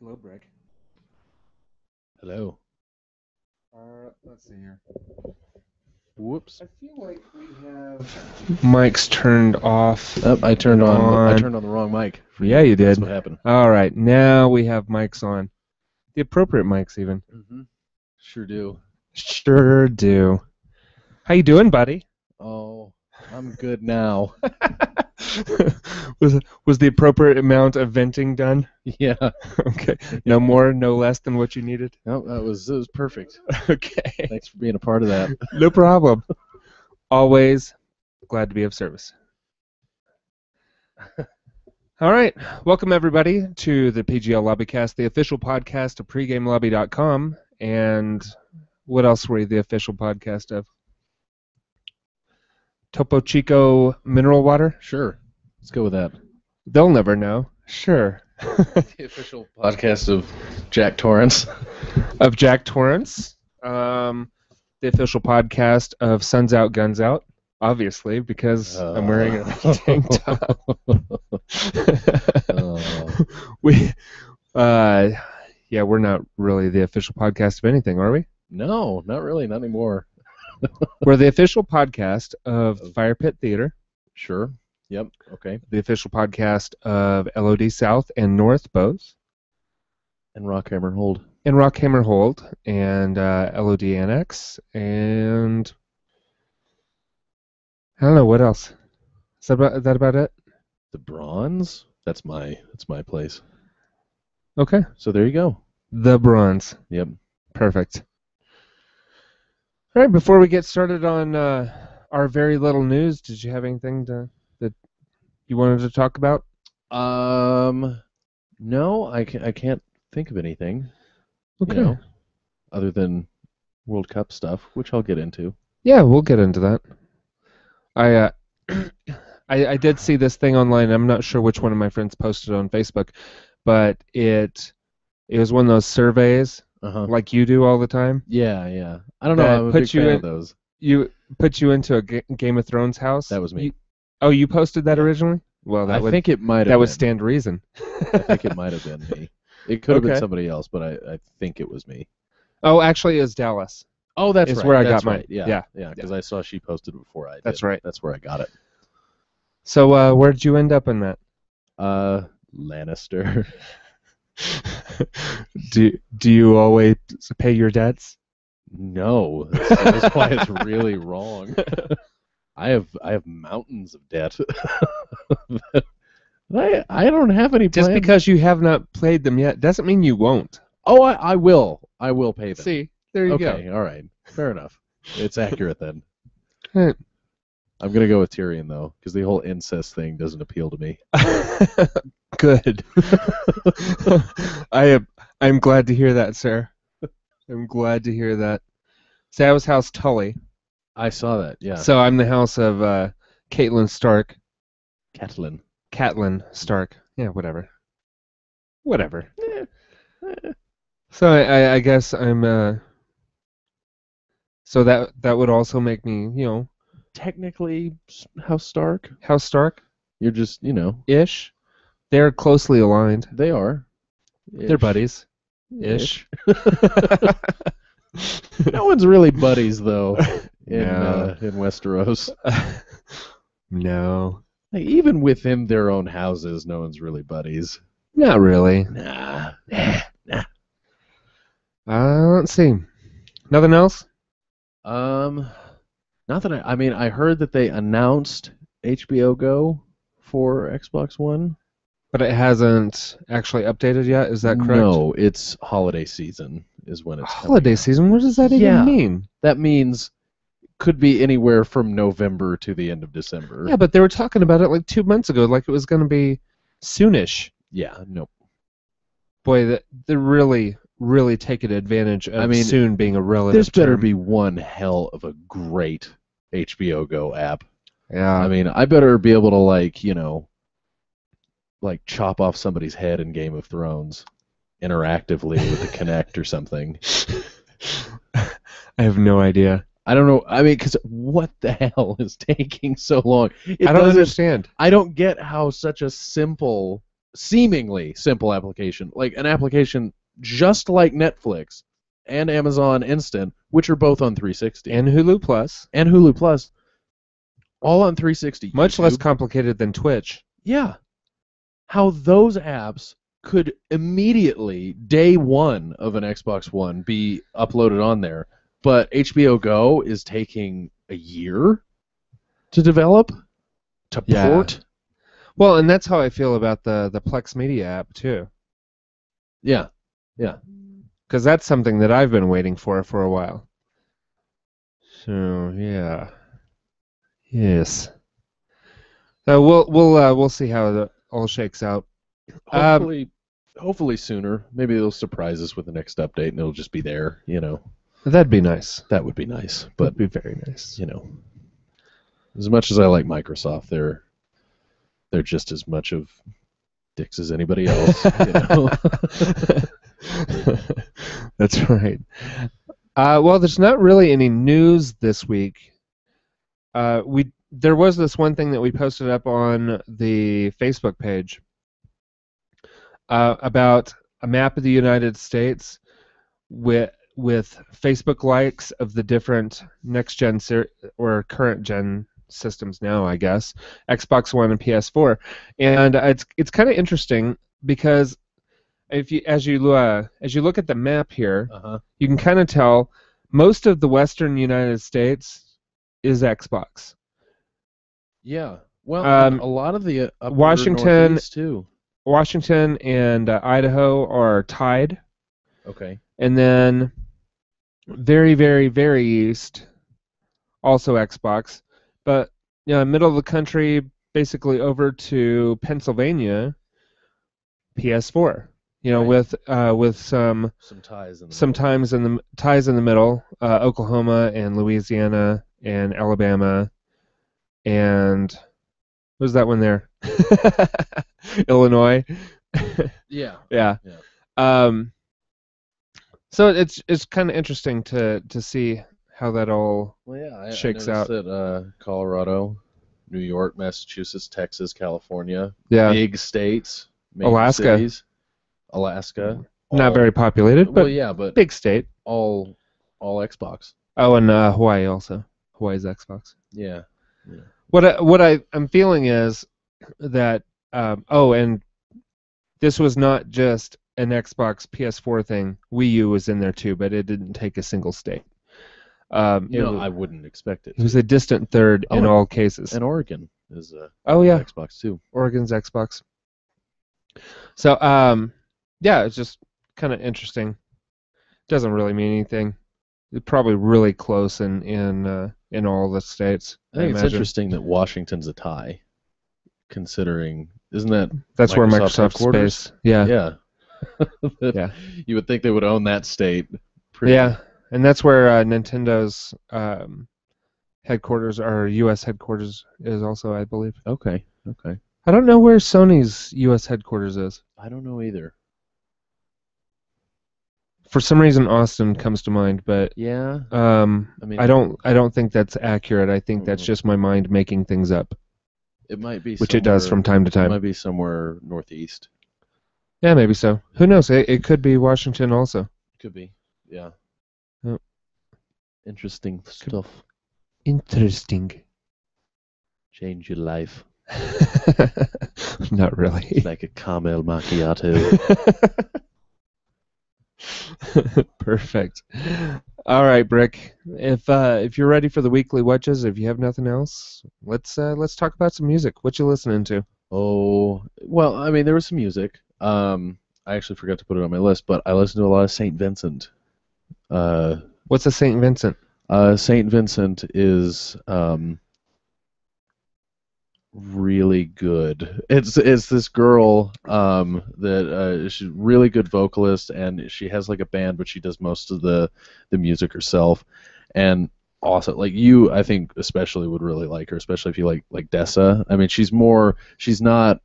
Hello, Brick. Hello. Let's see here. Whoops. I feel like we have mics turned off. Oh, I turned on. I on. turned on the wrong mic. Yeah, you That's did. what happened. All right, now we have mics on. The appropriate mics, even. Mm-hmm. Sure do. Sure do. How you doing, buddy? Oh, I'm good now. was the appropriate amount of venting done? Yeah. Okay. No more, no less than what you needed? No, it was perfect. Okay. Thanks for being a part of that. No problem. Always glad to be of service. All right. Welcome, everybody, to the PGL Lobbycast, the official podcast of PregameLobby.com. And what else were you the official podcast of? Topo Chico Mineral Water? Sure. Let's go with that. They'll never know. Sure. The official podcast of Jack Torrance. Of Jack Torrance. The official podcast of Suns Out, Guns Out. Obviously, because I'm wearing a tank top. We're not really the official podcast of anything, are we? No, not really. Not anymore. We're the official podcast of Fire Pit Theater. Sure. Yep. Okay. The official podcast of LOD South and North both. And Rockhammer Hold. And Rockhammer Hold. And LOD Annex. And I don't know, what else? Is that about it? The Bronze? That's my place. Okay. So there you go. The Bronze. Yep. Perfect. All right, before we get started on our very little news, did you have anything that you wanted to talk about? No, I can't think of anything. Okay. You know, other than World Cup stuff, which I'll get into. Yeah, we'll get into that. I did see this thing online. I'm not sure which one of my friends posted on Facebook, but it was one of those surveys like you do all the time. Yeah. I don't know. I'm a big fan of those. You put you into a Game of Thrones house. That was me. You posted that originally? Well, I think it might have. That would stand reason. I think it might have been me. It could have been somebody else, but I think it was me. Oh, actually, it was Dallas. Oh, that's right. Where I got mine. Yeah, because I saw she posted before I did. That's right. That's where I got it. So, where'd you end up in that? Lannister. Do you always pay your debts? No, that's why it's really wrong. I have mountains of debt. I don't have any plans. Just because you have not played them yet doesn't mean you won't. Oh, I will. I will pay them. See, there you go. Okay, all right. Fair enough. It's accurate then. Right. I'm going to go with Tyrion, though, because the whole incest thing doesn't appeal to me. Good. I'm glad to hear that, sir. I'm glad to hear that. See, I was House Tully. I saw that, yeah. So I'm the house of Catelyn Stark. Catelyn Stark. Yeah, whatever. So I guess I'm... So that would also make me, technically House Stark. House Stark? You're just, Ish. They're closely aligned. They are. Ish. They're buddies. Ish. No one's really buddies, though, in Westeros. No. Like, even within their own houses, no one's really buddies. Not really. Nah. Let's see. Nothing else? Not that I heard that they announced HBO Go for Xbox One. But it hasn't actually updated yet, is that correct? No, it's holiday season is when it's holiday season? What does that even mean? That means could be anywhere from November to the end of December. Yeah, but they were talking about it like 2 months ago, like it was going to be soonish. Yeah, nope. Boy, they're really, really taking advantage of soon being a relative This better term. be one hell of a great HBO Go app. Yeah. I better be able to, like chop off somebody's head in Game of Thrones interactively with the Kinect or something. I have no idea. I don't know. Because what the hell is taking so long? I don't understand. I don't get how such a simple seemingly simple application, like an application just like Netflix and Amazon Instant, which are both on 360 And Hulu Plus. and Hulu Plus, all on 360. Much less YouTube. complicated than Twitch. Yeah. How those apps could immediately, day one of an Xbox One, be uploaded on there, but HBO Go is taking a year to develop, to Yeah. port. Well, and that's how I feel about the Plex Media app too, Yeah. because that's something that I've been waiting for a while. So yeah, yes. We'll see how it all shakes out. Hopefully sooner. Maybe they'll surprise us with the next update and it'll just be there, That'd be nice. That would be nice. But, That'd be very nice. As much as I like Microsoft, they're just as much of dicks as anybody else, That's right. Well, there's not really any news this week. There was this one thing that we posted up on the Facebook page about a map of the United States with Facebook likes of the different next gen or current gen systems now, I guess, Xbox One and PS4, and it's kind of interesting because as you look at the map here, you can kind of tell most of the Western United States is Xbox. Yeah. Well, and a lot of the Washington Northeast too. Washington and Idaho are tied. Okay. And then very, very, very east, also Xbox. But middle of the country, basically over to Pennsylvania, PS4. Right. With some ties in the sometimes ties in the middle, Oklahoma and Louisiana and Alabama, and what was that one there? Illinois. Yeah. Yeah. So it's kind of interesting to see how that all shakes out. That Colorado, New York, Massachusetts, Texas, California, Yeah. big states, major Alaska. cities, Alaska, Not very populated, but but big state. all Xbox. Oh, and Hawaii also. Hawaii's Xbox. Yeah. What I'm feeling is that and this was not just an Xbox PS4 thing. Wii U was in there too, but it didn't take a single state. I wouldn't expect it. It was a distant third in all cases. And Oregon is Xbox too. Oregon's Xbox. So it's just kind of interesting. Doesn't really mean anything. It's probably really close in all the states. I think it's interesting that Washington's a tie, considering that's where Microsoft's headquarters? based. Yeah. Yeah. Yeah. You would think they would own that state. Yeah, and that's where Nintendo's headquarters, or U.S. headquarters, is also, I believe. Okay. I don't know where Sony's U.S. headquarters is. I don't know either. For some reason, Austin comes to mind, but yeah. I don't think that's accurate. I think that's just my mind making things up. It might be, which it does from time to time. It might be somewhere northeast. Yeah, maybe so. Who knows? It could be Washington also. Could be. Yeah. Yep. Interesting stuff. Interesting. Change your life. Not really. Like a caramel macchiato. Perfect. All right, Brick. If you're ready for the weekly watches, if you have nothing else, let's talk about some music. What you listening to? Oh, well, I mean, there was some music. I actually forgot to put it on my list, but I listened to a lot of St. Vincent. What's a St. Vincent? St. Vincent is really good. It's this girl that she's a really good vocalist, and she has like a band, but she does most of the music herself. And awesome, like you, I think especially would really like her, especially if you like Dessa. I mean, she's not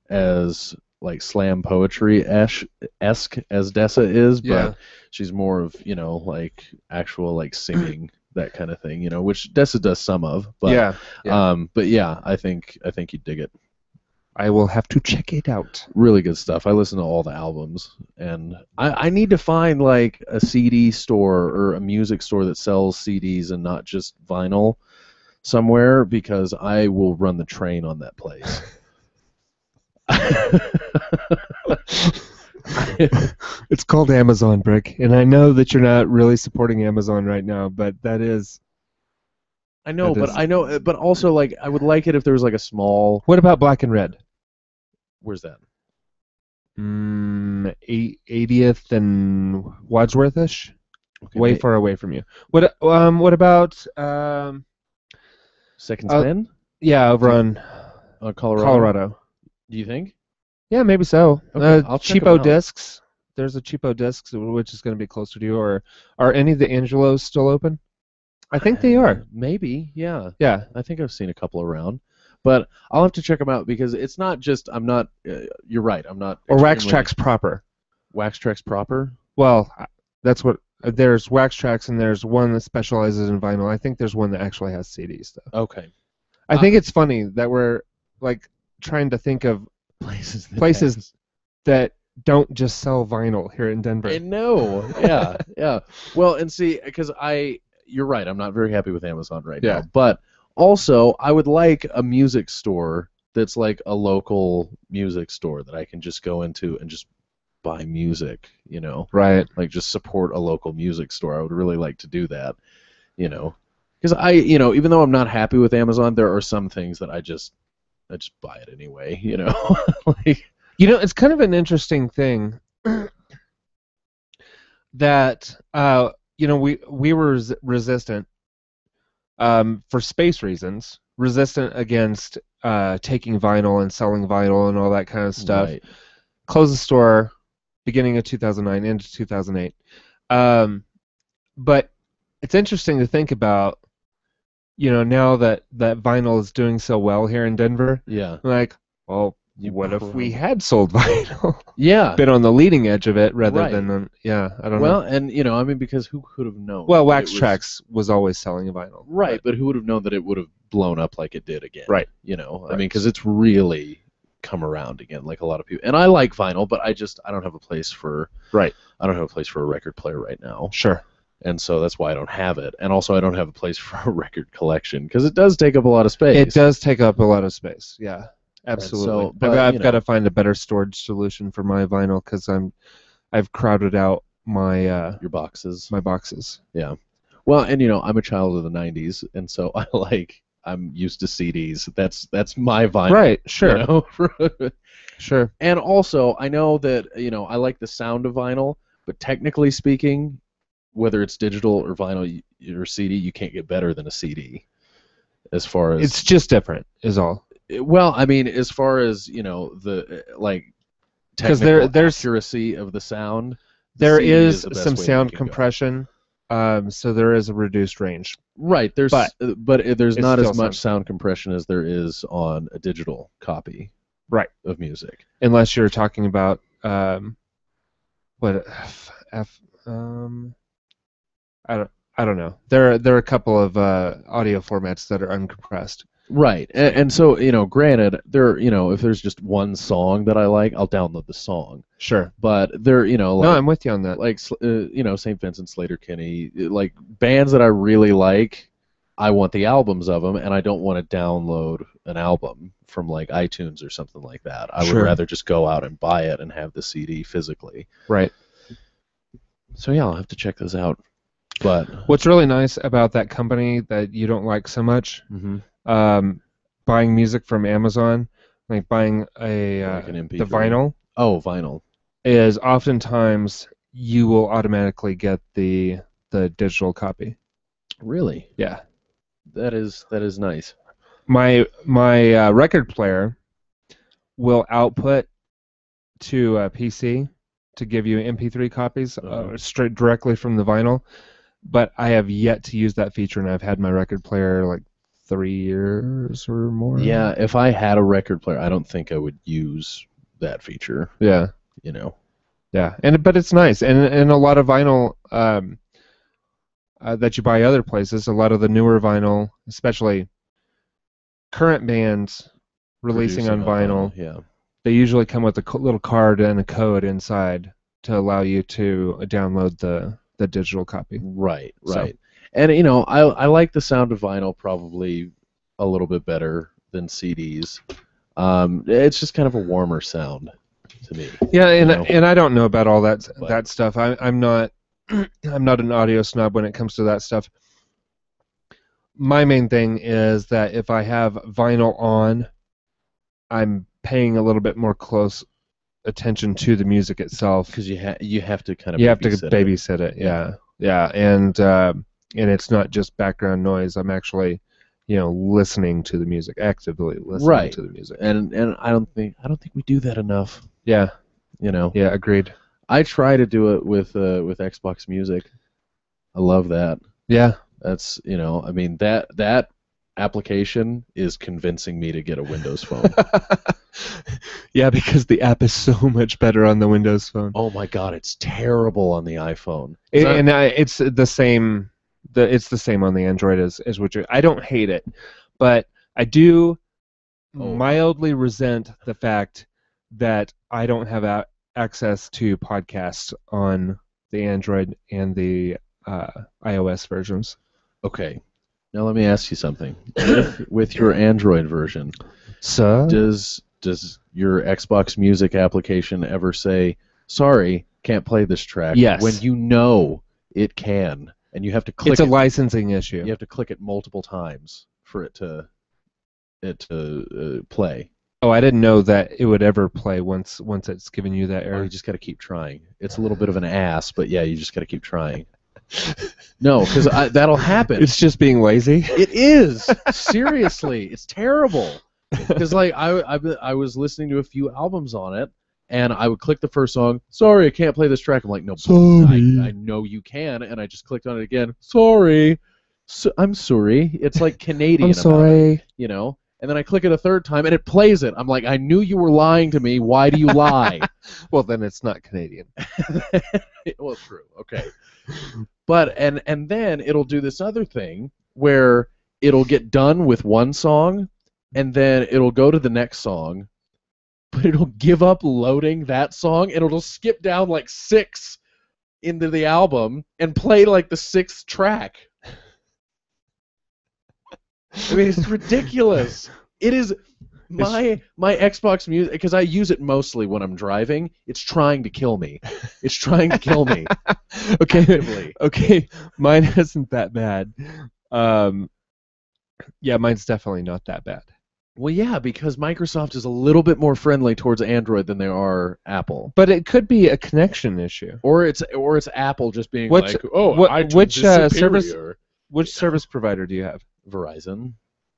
as like slam poetry-esque as Dessa is, but she's more of, like actual like singing, that kind of thing, which Dessa does some of, but but yeah, I think you'd dig it. I will have to check it out. Really good stuff. I listen to all the albums, and I need to find like a CD store or a music store that sells CDs and not just vinyl somewhere, because I will run the train on that place. It's called Amazon Brick, and I know that you're not really supporting Amazon right now, but that is. I know, That but is- but also like I would like it if there was like a small. What about Black and Red? Where's that? 80th and Wadsworthish, Okay, way far away from you. What about Second uh, Spin? yeah, over on Colorado. Colorado. Do you think? Yeah, maybe so. Okay, I'll check 'em Cheapo out. Discs. There's a Cheapo Discs, which is going to be closer to you. Or are any of the Angelos still open? I think they are. Maybe, yeah. Yeah. I think I've seen a couple around, but I'll have to check them out because it's not just I'm not. You're right. I'm not. Or Wax extremely- Tracks proper. Wax Tracks proper. Well, that's what. There's Wax Tracks, and there's one that specializes in vinyl. I think there's one that actually has CDs, though. Okay. I think it's funny that we're like trying to think of Places. places that don't just sell vinyl here in Denver. I know. Yeah. Yeah. Well, and see, because you're right. I'm not very happy with Amazon right Yeah. now, but also I would like a music store that's like a local music store that I can just go into and just buy music. You know. Right. Like just support a local music store. I would really like to do that, because even though I'm not happy with Amazon, there are some things that I just buy it anyway, like It's kind of an interesting thing that we were resistant for space reasons, resistant against taking vinyl and selling vinyl and all that kind of stuff. Right. Closed the store beginning of 2009 into 2008. But it's interesting to think about, now that vinyl is doing so well here in Denver. Yeah. Like, well, what if we had sold vinyl? Yeah. Been on the leading edge of it rather Right. than I don't Well, know. and because who could have known? Well, that Wax it was- Tracks was always selling a vinyl. Right, but who would have known that it would have blown up like it did again? Right. I Right. mean, because it's really come around again, like a lot of people. And I like vinyl, but I don't have a place for. Right. I don't have a place for a record player right now. Sure. And so that's why I don't have it. And also I don't have a place for a record collection because it does take up a lot of space. It does take up a lot of space. Yeah, absolutely. so, but, I've got to find a better storage solution for my vinyl because I've crowded out my Your boxes. my boxes. Yeah. Well, and I'm a child of the 90s, and so I'm used to CDs. That's my vinyl. Right. Sure. you know? Sure. And also, I know that, I like the sound of vinyl, but technically speaking, whether it's digital or vinyl or CD, you can't get better than a CD as far as... It's just different, is all. Well, I mean, as far as, the, like, 'Cause technical there's- accuracy of the sound, There CD is the best some way that sound it can go. compression, so there is a reduced range. Right, there's, But there's it's not still as much sound compression as there is on a digital copy Right. of music. Unless you're talking about what I don't know. There are a couple of audio formats that are uncompressed. Right, and so granted, if there's just one song that I like, I'll download the song. Sure. But there, No, I'm with you on that. like St. Vincent, Slater-Kinney, like bands that I really like, I want the albums of them, and I don't want to download an album from like iTunes or something like that. I Sure. would rather just go out and buy it and have the CD physically. Right. So yeah, I'll have to check those out. But What's really nice about that company that you don't like so much, buying music from Amazon, like buying Like an MP3. the vinyl, vinyl. is oftentimes you will automatically get the digital copy. Really, Yeah. that is nice. My record player will output to a PC to give you MP3 copies straight directly from the vinyl, but I have yet to use that feature, and I've had my record player like 3 years or more. Yeah, if I had a record player, I don't think I would use that feature. Yeah. Yeah, but it's nice, and a lot of vinyl that you buy other places, a lot of the newer vinyl, especially current bands, releasing on vinyl. Yeah. They usually come with a little card and a code inside to allow you to download the digital copy. Right. So- And I like the sound of vinyl probably a little bit better than CDs. It's just kind of a warmer sound to me. Yeah, and You know? and I don't know about all that But- that stuff. I'm not I'm not an audio snob when it comes to that stuff. My main thing is that if I have vinyl on, I'm paying a little bit more close attention to the music itself. Because you have to kind of You have to babysit it. babysit it. Yeah, and it's not just background noise. I'm actually, listening to the music, actively listening Right. to the music. And I don't think we do that enough. Yeah, Yeah, agreed. I try to do it with Xbox Music. I love that. Yeah. That's I mean that application is convincing me to get a Windows phone. Yeah, because the app is so much better on the Windows phone. Oh my God, it's terrible on the iPhone. It's the same. It's the same on the Android as what I don't hate it, but I do mildly resent the fact that I don't have access to podcasts on the Android and the iOS versions. Okay, now let me ask you something. With your Android version, So does your Xbox Music application ever say, "Sorry, can't play this track"? Yes. When you know it can, and you have to click. it's a licensing issue. You have to click it multiple times for it to play. Oh, I didn't know that it would ever play once it's given you that Or error. you just got to keep trying. It's a little bit of an ass, but yeah, you just got to keep trying. No, because that'll happen. It's just being lazy. It is. Seriously, it's terrible. Because I was listening to a few albums on it, and I would click the first song. Sorry, I can't play this track. I'm like, no, Sorry. I know you can, and I just clicked on it again. Sorry, I'm sorry. It's like Canadian. I'm about sorry. it, And then I click it a third time, and it plays it. I'm like, I knew you were lying to me. Why do you lie? Well, then it's not Canadian. Well, true. Okay. But and then it'll do this other thing where it'll get done with one song, and then it'll go to the next song, but it'll give up loading that song, and it'll skip down like 6 into the album and play like the 6th track. I mean, it's ridiculous. It is my Xbox Music, because I use it mostly when I'm driving. It's trying to kill me. It's trying to kill me. Okay. Actively. Okay. Mine isn't that bad. Yeah, mine's definitely not that bad. Well, yeah, because Microsoft is a little bit more friendly towards Android than they are Apple. But it could be a connection issue. Or it's Apple just being Which- like, oh, what- iTunes which, is service- superior. Which service provider do you have? Verizon.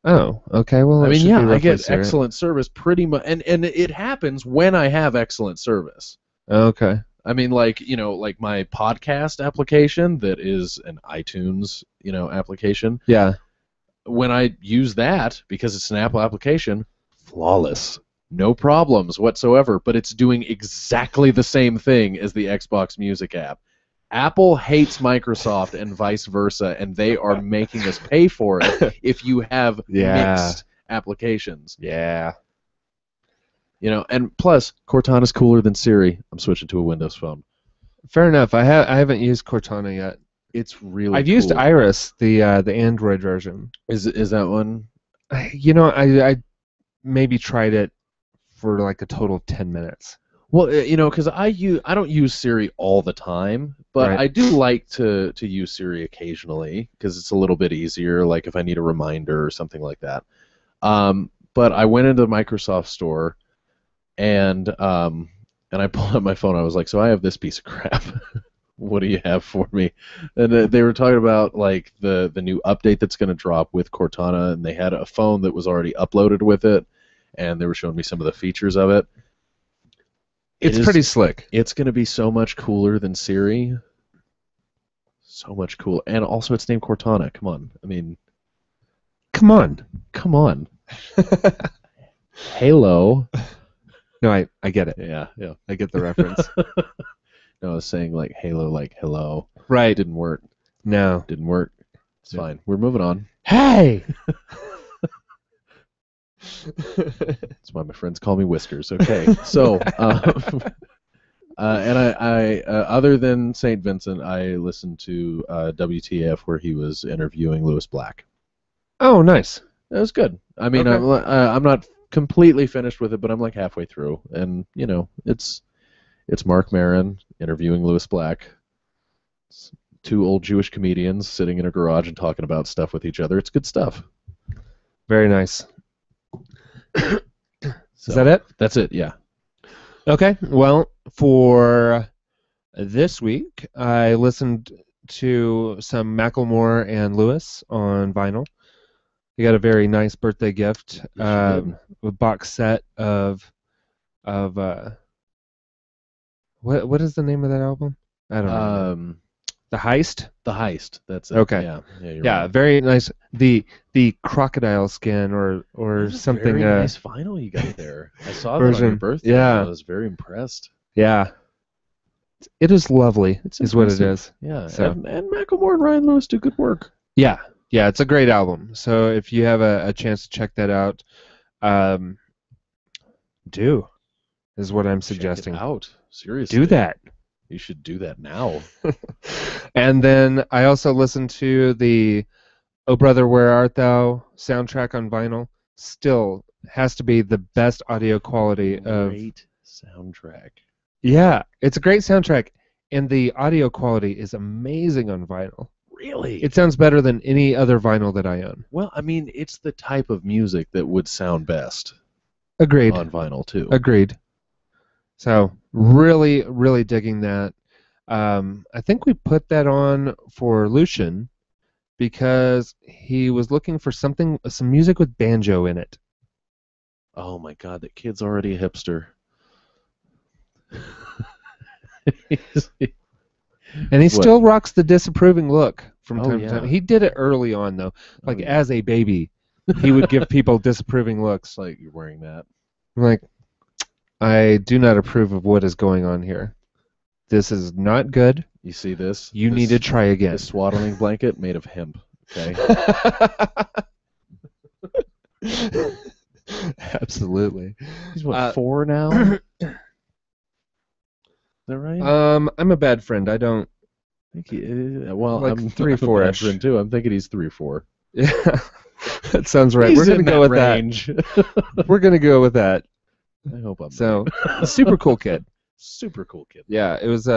Oh, okay. Well, I it mean, should yeah, be I roughly get zero. excellent service pretty much, and it happens when I have excellent service. Okay. I mean, like my podcast application that is an iTunes, application. Yeah. When I use that, because it's an Apple application, flawless. No problems whatsoever, but it's doing exactly the same thing as the Xbox Music app. Apple hates Microsoft and vice versa, and they are making us pay for it if you have mixed applications. Yeah. And plus, Cortana's cooler than Siri. I'm switching to a Windows phone. Fair enough. I haven't used Cortana yet. It's really I've used cool. Iris, the Android version. Is that one? I maybe tried it for like a total of 10 minutes. Well, because I don't use Siri all the time, but Right. I do like to use Siri occasionally because it's a little bit easier, like if I need a reminder or something like that. But I went into the Microsoft store, and I pulled up my phone. I was like, so I have this piece of crap. What do you have for me? And they were talking about like the new update that's going to drop with Cortana, and they had a phone that was already uploaded with it, and they were showing me some of the features of it. It's pretty slick. It's going to be so much cooler than Siri. So much cool. And also it's named Cortana. Come on. I mean, Come on. come on. Halo. No, I get it. Yeah. I get the reference. No, I was saying like Halo, like hello. It Right. didn't work. No. Didn't work. It's Yeah. fine. We're moving on. Hey! That's why my friends call me Whiskers. Okay, so and I other than St. Vincent, I listened to WTF where he was interviewing Lewis Black. Oh, nice. It was good. I mean, Okay. I'm not completely finished with it, but I'm like halfway through, and it's Mark Maron interviewing Lewis Black. It's two old Jewish comedians sitting in a garage and talking about stuff with each other. It's good stuff. Very nice. So, Is that it? That's it. Yeah. Okay. Well, for this week, I listened to some Macklemore and Lewis on vinyl. He got a very nice birthday gift, Yes, you did. a box set of what is the name of that album? I don't know. The Heist. The Heist. That's it. Okay. Yeah. You're Yeah, right. very nice. The crocodile skin or That's a something. very nice vinyl you got there. I saw that on your version. birthday. Yeah. I was very impressed. Yeah, it is lovely. It's is what it impressive. is. Yeah. So. And Macklemore and Ryan Lewis do good work. Yeah, yeah, it's a great album. So if you have a chance to check that out, do is what I'm suggesting. Check it out. Seriously. Do that. You should do that now. And then I also listened to the "Oh Brother, Where Art Thou" soundtrack on vinyl. Still has to be the best audio quality of. Great soundtrack. Yeah, it's a great soundtrack, and the audio quality is amazing on vinyl. Really? It sounds better than any other vinyl that I own. Well, I mean, it's the type of music that would sound best Agreed. on vinyl too. Agreed. So really, really digging that. I think we put that on for Lucian because he was looking for some music with banjo in it. Oh my God, that kid's already a hipster. And he still rocks the disapproving look from time to yeah. time. He did it early on though. Like yeah. as a baby, he would give people disapproving looks. It's like you're wearing that. I'm like, I do not approve of what is going on here. This is not good. You see this? You need to try again. This swaddling blanket made of hemp. Okay. Absolutely. He's what, 4 now? Is that right? I'm a bad friend. I don't. I think well, like I'm 3, I'm a 4-ish. bad friend too. I'm thinking he's 3 or 4. Yeah, that sounds right. He's We're gonna in go with range. that. We're gonna go with that. I hope I'm So, right. super cool kid. Super cool kid. Yeah, it was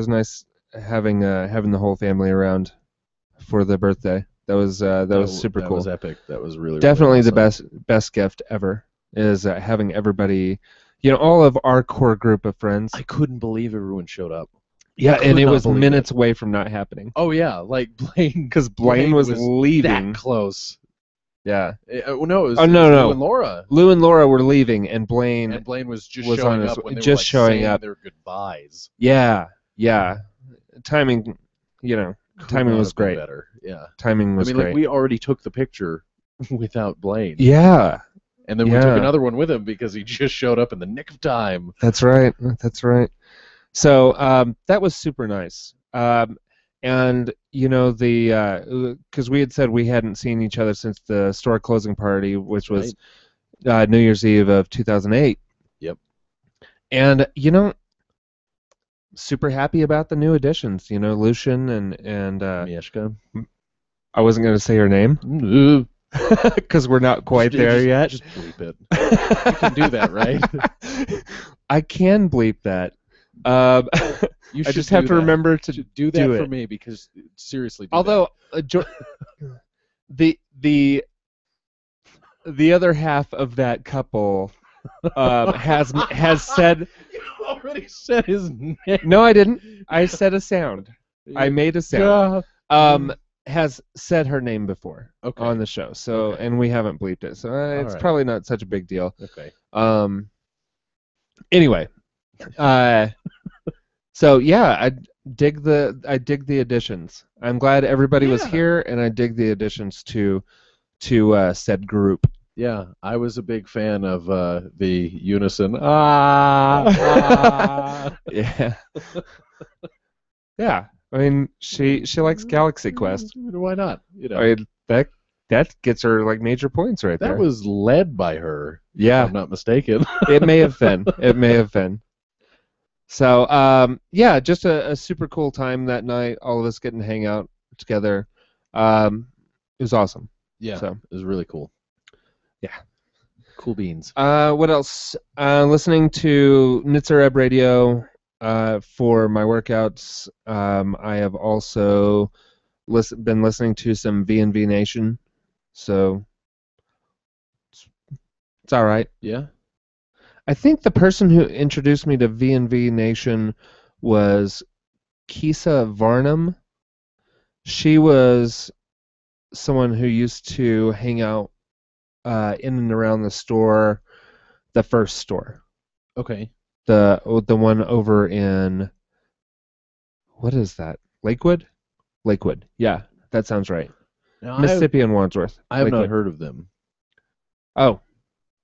nice having the whole family around for the birthday. That was super cool. That was epic. That was really Definitely really the awesome. best gift ever is having everybody, all of our core group of friends. I couldn't believe everyone showed up. Yeah, and could it not was believe minutes away from not happening. Oh yeah, like Blaine, Because Blaine was leaving. that close. Yeah. No, it was. Oh, no, it was no. Lou and Laura. Lou and Laura were leaving, and Blaine was just was showing on his- up when they just were like showing saying up. their goodbyes. Yeah, yeah. Timing, timing was Could not have been great. Better. Yeah. Timing was great. like we already took the picture without Blaine. Yeah, And then we took another one with him because he just showed up in the nick of time. that's right. That's right. So that was super nice. And because we had said we hadn't seen each other since the store closing party, which was New Year's Eve of 2008. Yep. And super happy about the new additions. Lucian and Mieszka. I wasn't going to say her name because we're not quite there yet. Just bleep it. You can do that, right? I can bleep that. You I just have to remember to do that do for it. me because seriously. Although the other half of that couple has said. You already said his name. No, I didn't. I said a sound. I made a sound. Has said her name before on the show. So and we haven't bleeped it. So it's probably not such a big deal. Okay. Anyway. So yeah, I dig the additions. I'm glad everybody was here, and I dig the additions to said group. Yeah, I was a big fan of the unison. Yeah. Yeah. I mean, she likes Galaxy Quest. Why not? I mean, that gets her like major points right there. That was led by her. Yeah. If I'm not mistaken. It may have been. It may have been. So, yeah, just a super cool time that night. All of us getting to hang out together. It was awesome. Yeah, So. It was really cool. Yeah. Cool beans. What else? Listening to Nitzareb Radio for my workouts. I have also been listening to some V&V Nation. So, it's all right. Yeah. I think the person who introduced me to V&V Nation was Kisa Varnum. She was someone who used to hang out in and around the store, the first store. Okay. The one over in, what is that? Lakewood? Lakewood. Yeah, that sounds right. Now, Mississippi and Wadsworth. I have not Lakewood. heard of them. Oh,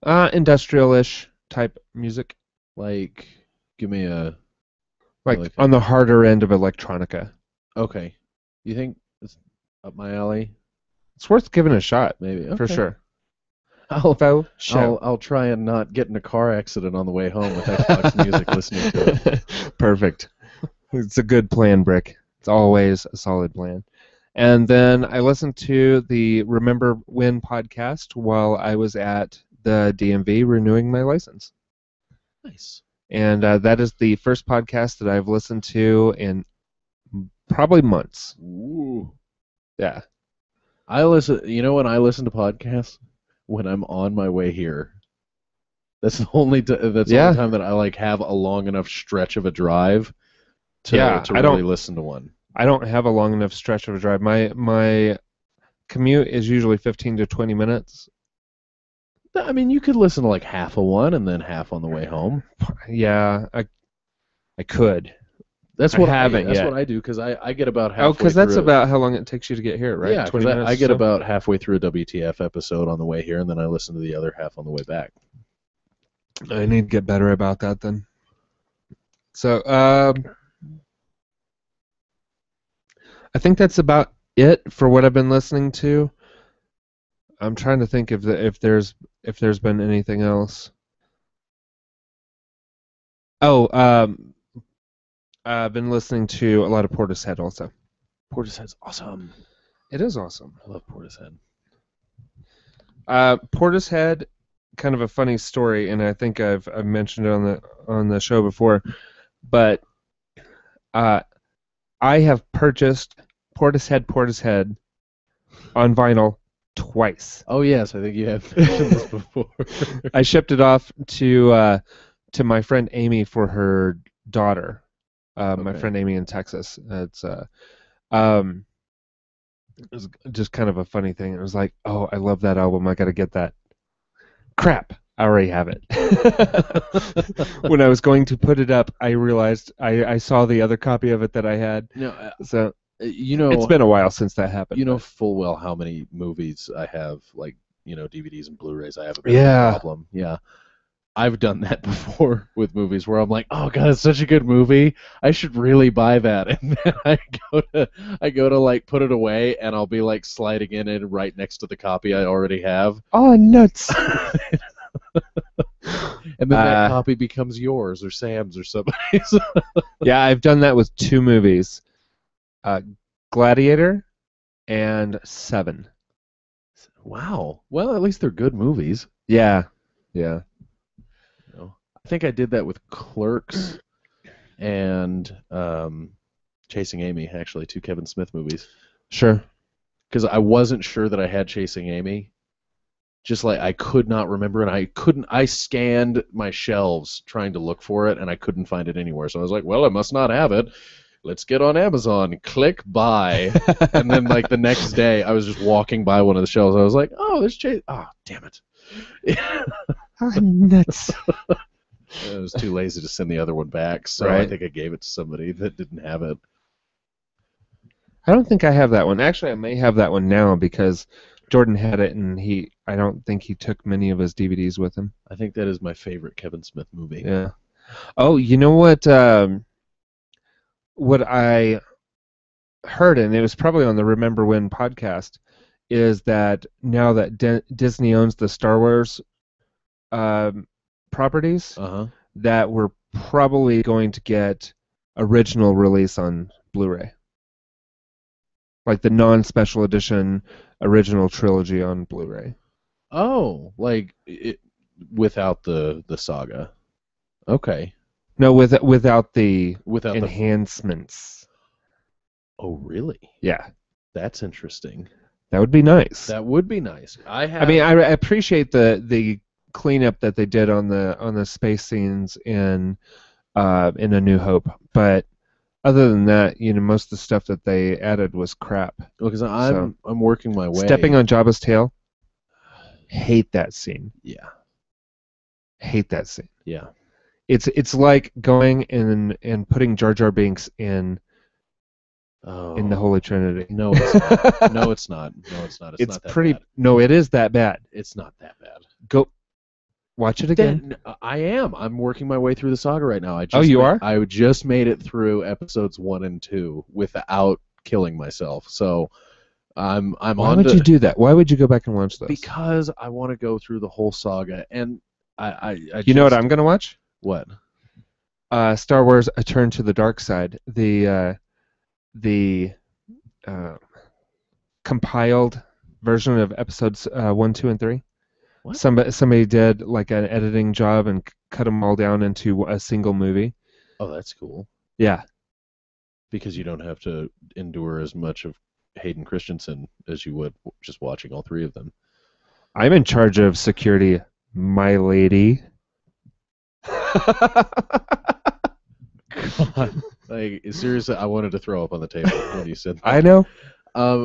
industrial-ish type music. Like, give me a... Like on the harder end of electronica. Okay. You think it's up my alley? It's worth giving a shot, Maybe. for Okay. sure. I'll try and not get in a car accident on the way home with Xbox music listening to it. Perfect. It's a good plan, Brick. It's always a solid plan. And then I listened to the Remember When podcast while I was at the DMV renewing my license. Nice. And that is the first podcast that I've listened to in probably months. Ooh. Yeah. I listen. You know when I listen to podcasts? When I'm on my way here. That's the only the only time that I like have a long enough stretch of a drive to really listen to one. I don't have a long enough stretch of a drive. My commute is usually 15 to 20 minutes. I mean, you could listen to like half of one and then half on the way home. Yeah, I could. That's what That's what I do because I get about halfway. Oh, because that's about how long it takes you to get here, right? Yeah, 20 minutes. I get about halfway through a WTF episode on the way here, and then I listen to the other half on the way back. I need to get better about that then. So, I think that's about it for what I've been listening to. I'm trying to think if there's been anything else. Oh, I've been listening to a lot of Portishead also. Portishead's awesome. It is awesome. I love Portishead. Portishead, kind of a funny story, and I think I've mentioned it on the show before, but I have purchased Portishead on vinyl twice. Oh yes, I think you have mentioned this before. I shipped it off to my friend Amy for her daughter. My friend Amy in Texas. It was just kind of a funny thing. It was like, oh, I love that album. I got to get that. Crap, I already have it. When I was going to put it up, I realized I saw the other copy of it that I had. No, so it's been a while since that happened. You know full well how many movies I have, like DVDs and Blu-rays. I have a bit of a problem. Yeah. I've done that before with movies where I'm like, oh god, it's such a good movie. I should really buy that. And then I go to like put it away, and I'll be like sliding in it right next to the copy I already have. Oh, nuts! And then that copy becomes yours or Sam's or somebody's. Yeah, I've done that with two movies, Gladiator and Seven. Wow. Well, at least they're good movies. Yeah. I think I did that with Clerks and Chasing Amy, actually, two Kevin Smith movies. Sure. Because I wasn't sure that I had Chasing Amy. Just like I could not remember, and I scanned my shelves trying to look for it, and I couldn't find it anywhere. So I was like, well, I must not have it. Let's get on Amazon. Click buy. And then like the next day, I was just walking by one of the shelves. I was like, oh, there's Chase. Oh, damn it. Nuts. I was too lazy to send the other one back, so right. I think I gave it to somebody that didn't have it. I don't think I have that one. Actually, I may have that one now because Jordan had it, and I don't think he took many of his DVDs with him. I think that is my favorite Kevin Smith movie. Yeah. Oh, you know what? What I heard, and it was probably on the Remember When podcast, is that now that Disney owns the Star Wars properties, that we're probably going to get original release on Blu-ray, like the non-special edition original trilogy on Blu-ray. Oh, like without the saga. Okay. No, without the Without enhancements. Oh, really? Yeah, that's interesting. That would be nice. That would be nice. I mean, I appreciate the cleanup that they did on the space scenes in A New Hope, but other than that, most of the stuff that they added was crap. Well, because I'm working my way. Stepping on Jabba's tail. Hate that scene. Yeah. Hate that scene. Yeah. It's like going and putting Jar Jar Binks in the Holy Trinity. No, it's not. No, it's not. No, it's not. It's not that pretty bad. No, it is that bad. It's not that bad. Go watch it again. I am. I'm working my way through the saga right now. You are? I just made it through episodes 1 and 2 without killing myself. So I'm Why would you do that? Why would you go back and watch those? Because I want to go through the whole saga, and I you know what I'm gonna watch? What? Star Wars: A Turn to the Dark Side. The compiled version of episodes 1, 2, and 3. What? Somebody did like an editing job and cut them all down into a single movie. Oh, that's cool. Yeah. Because you don't have to endure as much of Hayden Christensen as you would just watching all 3 of them. I'm in charge of security, my lady. God. Like, seriously, I wanted to throw up on the table when you said that. I know.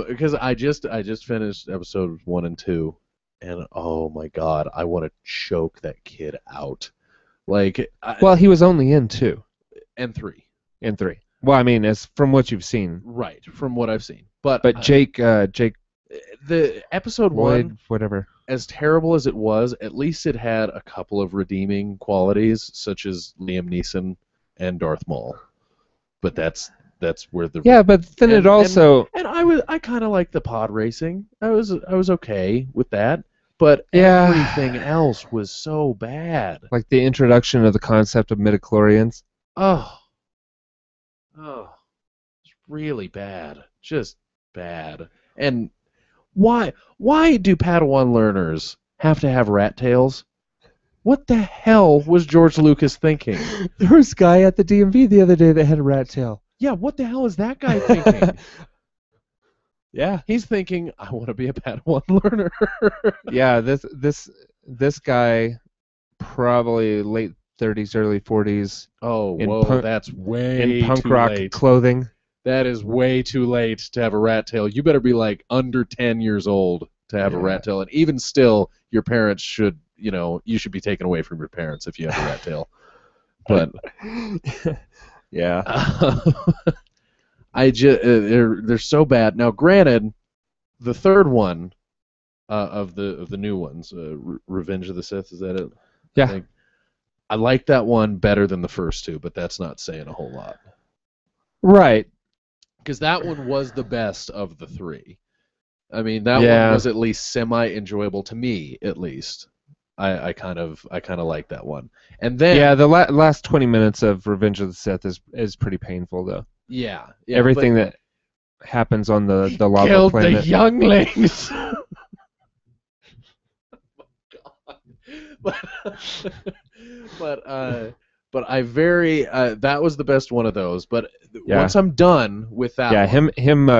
Because I just finished episodes 1 and 2, and oh my God, I want to choke that kid out. Like, well, he was only in 2 and 3. And 3. Well, I mean, as from what you've seen, right? From what I've seen, but Jake, the episode Lloyd, 1, whatever, as terrible as it was, at least it had a couple of redeeming qualities, such as Liam Neeson and Darth Maul. But that's where the but then it also and I kind of like the pod racing. I was okay with that, but yeah, everything else was so bad. Like the introduction of the concept of midichlorians. Oh, it's really bad, just bad. And why do Padawan learners have to have rat tails? What the hell was George Lucas thinking? There was a guy at the DMV the other day that had a rat tail. Yeah, what the hell is that guy thinking? Yeah, he's thinking, I want to be a Padawan learner. Yeah, this guy, probably late 30s, early 40s. Oh, whoa, that's way in punk too rock late. clothing. That is way too late to have a rat tail. You better be like under 10 years old to have a rat tail, and even still, your parents should. You should be taken away from your parents if you have a rat tail. But yeah, they're so bad. Now, granted, the third one of the new ones, Revenge of the Sith, is that it? Yeah. I like that one better than the first 2, but that's not saying a whole lot. Right. Because that one was the best of the 3. I mean, that one was at least semi-enjoyable to me, at least. I kind of like that one. And then the last 20 minutes of Revenge of the Sith is pretty painful though. Yeah, everything that happens on the lava killed planet. The younglings. But I that was the best one of those. But once I'm done with that, him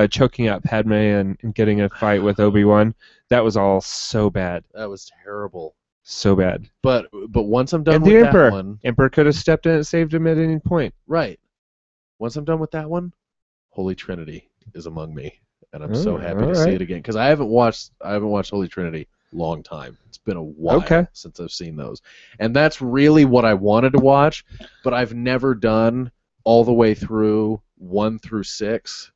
choking out Padme and getting a fight with Obi-Wan, that was all so bad. That was terrible. So bad. But once I'm done with that one, Emperor could have stepped in and saved him at any point. Right. Once I'm done with that one, Holy Trinity is among me, and I'm so happy to see it again because I haven't watched Holy Trinity long time. It's been a while since I've seen those, and that's really what I wanted to watch, but I've never done all the way through 1 through 6.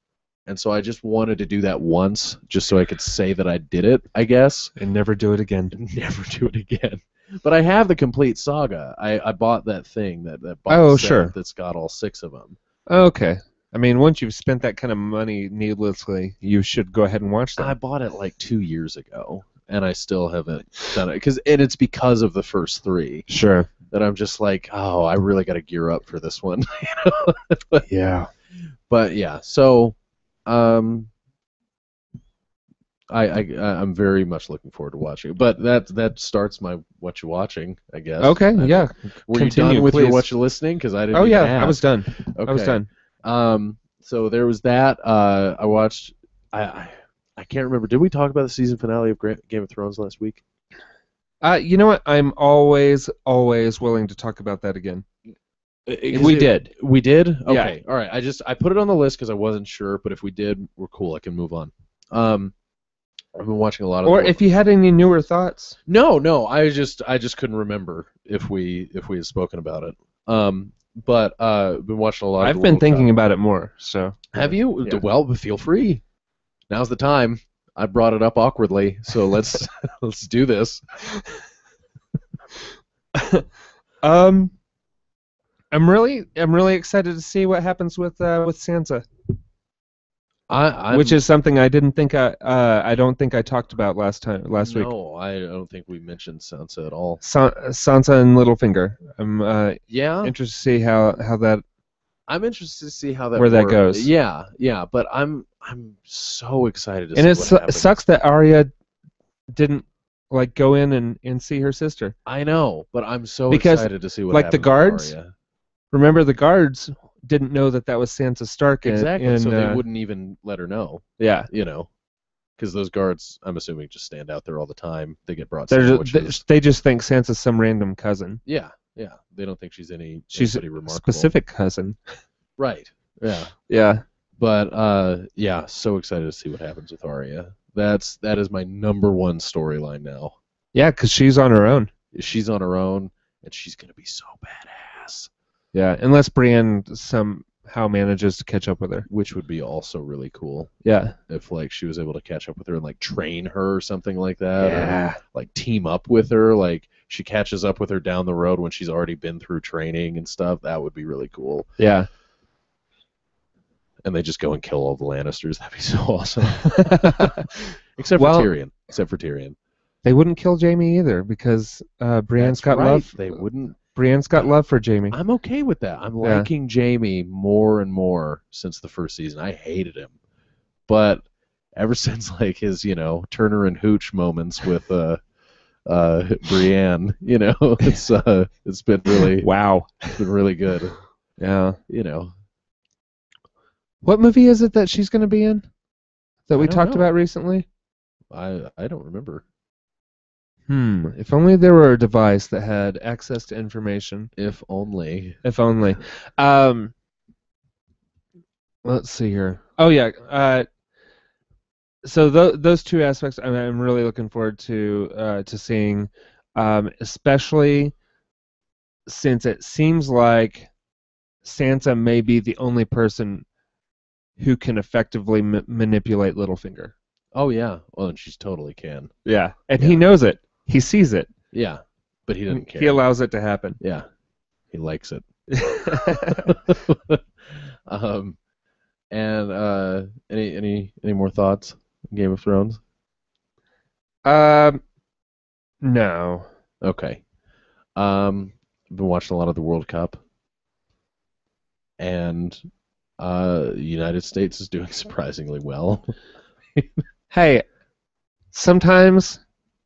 And so I just wanted to do that once, just so I could say that I did it, I guess. And never do it again. Never do it again. But I have the complete saga. I bought that thing, that box set that's got all 6 of them. Okay. I mean, once you've spent that kind of money needlessly, you should go ahead and watch I them. bought it like 2 years ago, and I still haven't done it and it's because of the first three Sure. that I'm just like, oh, I really got to gear up for this one. You know? Yeah. But yeah, so I'm very much looking forward to watching it. But that starts my what you watching, I guess. Okay. Yeah. Were Continue, you done with your please. what you listening? Because I didn't. Oh even yeah, ask. I was done. Okay. I was done. So there was that. I watched. I can't remember. Did we talk about the season finale of Game of Thrones last week? You know what? I'm always willing to talk about that again. We did. We did. Yeah. Okay. All right. I put it on the list because I wasn't sure, but if we did, we're cool. I can move on. I've been watching a lot of. Or if you had any newer thoughts. No. I just couldn't remember if we had spoken about it. But been watching a lot. I've been thinking about it more. So. Have you? Yeah. Well, feel free. Now's the time. I brought it up awkwardly, so let's do this. I'm really excited to see what happens with Sansa. Which is something I didn't think I don't think I talked about last week. No, I don't think we mentioned Sansa at all. Sansa and Littlefinger. I'm Yeah. interested to see how that. I'm interested to see how that where that works. goes. Yeah, but I'm so excited to And see it what happens. sucks that Arya didn't like go in and see her sister. I know, but I'm so Because, excited to see what like, happens the with guards, Arya. Remember, the guards didn't know that was Sansa Stark. Exactly, so they wouldn't even let her know. Yeah. You know, because those guards, I'm assuming, just stand out there all the time. They get brought They sandwiches. just think Sansa's some random cousin. Yeah. They don't think she's She's anybody a remarkable. specific cousin. Right. Yeah. Yeah. But yeah, so excited to see what happens with Arya. That is my number one storyline now. Yeah, because she's on her own. She's on her own, and she's gonna be so badass. Yeah, unless Brienne somehow manages to catch up with her, which would be also really cool. Yeah, if like she was able to catch up with her and like train her or something like that. Yeah. Or, like team up with her, like she catches up with her down the road when she's already been through training and stuff. That would be really cool. Yeah. And they just go and kill all the Lannisters. That'd be so awesome. Except for Tyrion. They wouldn't kill Jaime either because Brienne's got love. They wouldn't. Brienne's got love for Jaime. I'm okay with that. I'm liking Jaime more and more since the first season. I hated him, but ever since like his Turner and Hooch moments with Brienne, it's been really It's been really good. Yeah. What movie is it that she's going to be in? That we talked about recently? I don't remember. If only there were a device that had access to information. If only. If only. Let's see here. Oh yeah. So those two aspects, I'm really looking forward to seeing, especially since it seems like Sansa may be the only person who can effectively manipulate Littlefinger. Oh yeah. Well, and she totally can. Yeah, and he knows it. He sees it. Yeah, but he doesn't care. He allows it to happen. Yeah, he likes it. And any more thoughts on Game of Thrones? No. Okay. I've been watching a lot of the World Cup, and the United States is doing surprisingly well. Hey, sometimes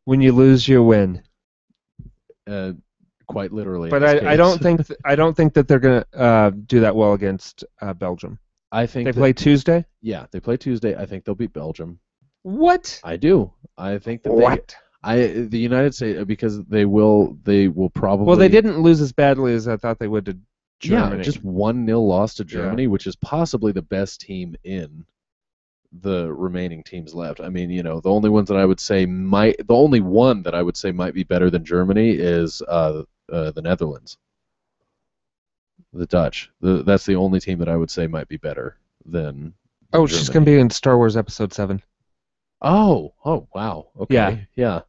when you lose, you win. Quite literally. But I don't think that they're gonna do that well against Belgium. I think they play Tuesday. Yeah, they play Tuesday. I think they'll beat Belgium. What? I do. I think that what? The United States, because they will probably. Well, they didn't lose as badly as I thought they would to Germany. Yeah, just 1-0 loss to Germany, which is possibly the best team in the remaining teams left. I mean, the only ones that I would say might be better than Germany is the Netherlands, the Dutch. That's the only team that I would say might be better than. Oh, Germany. She's gonna be in Star Wars Episode 7. Oh, wow. Okay. Yeah.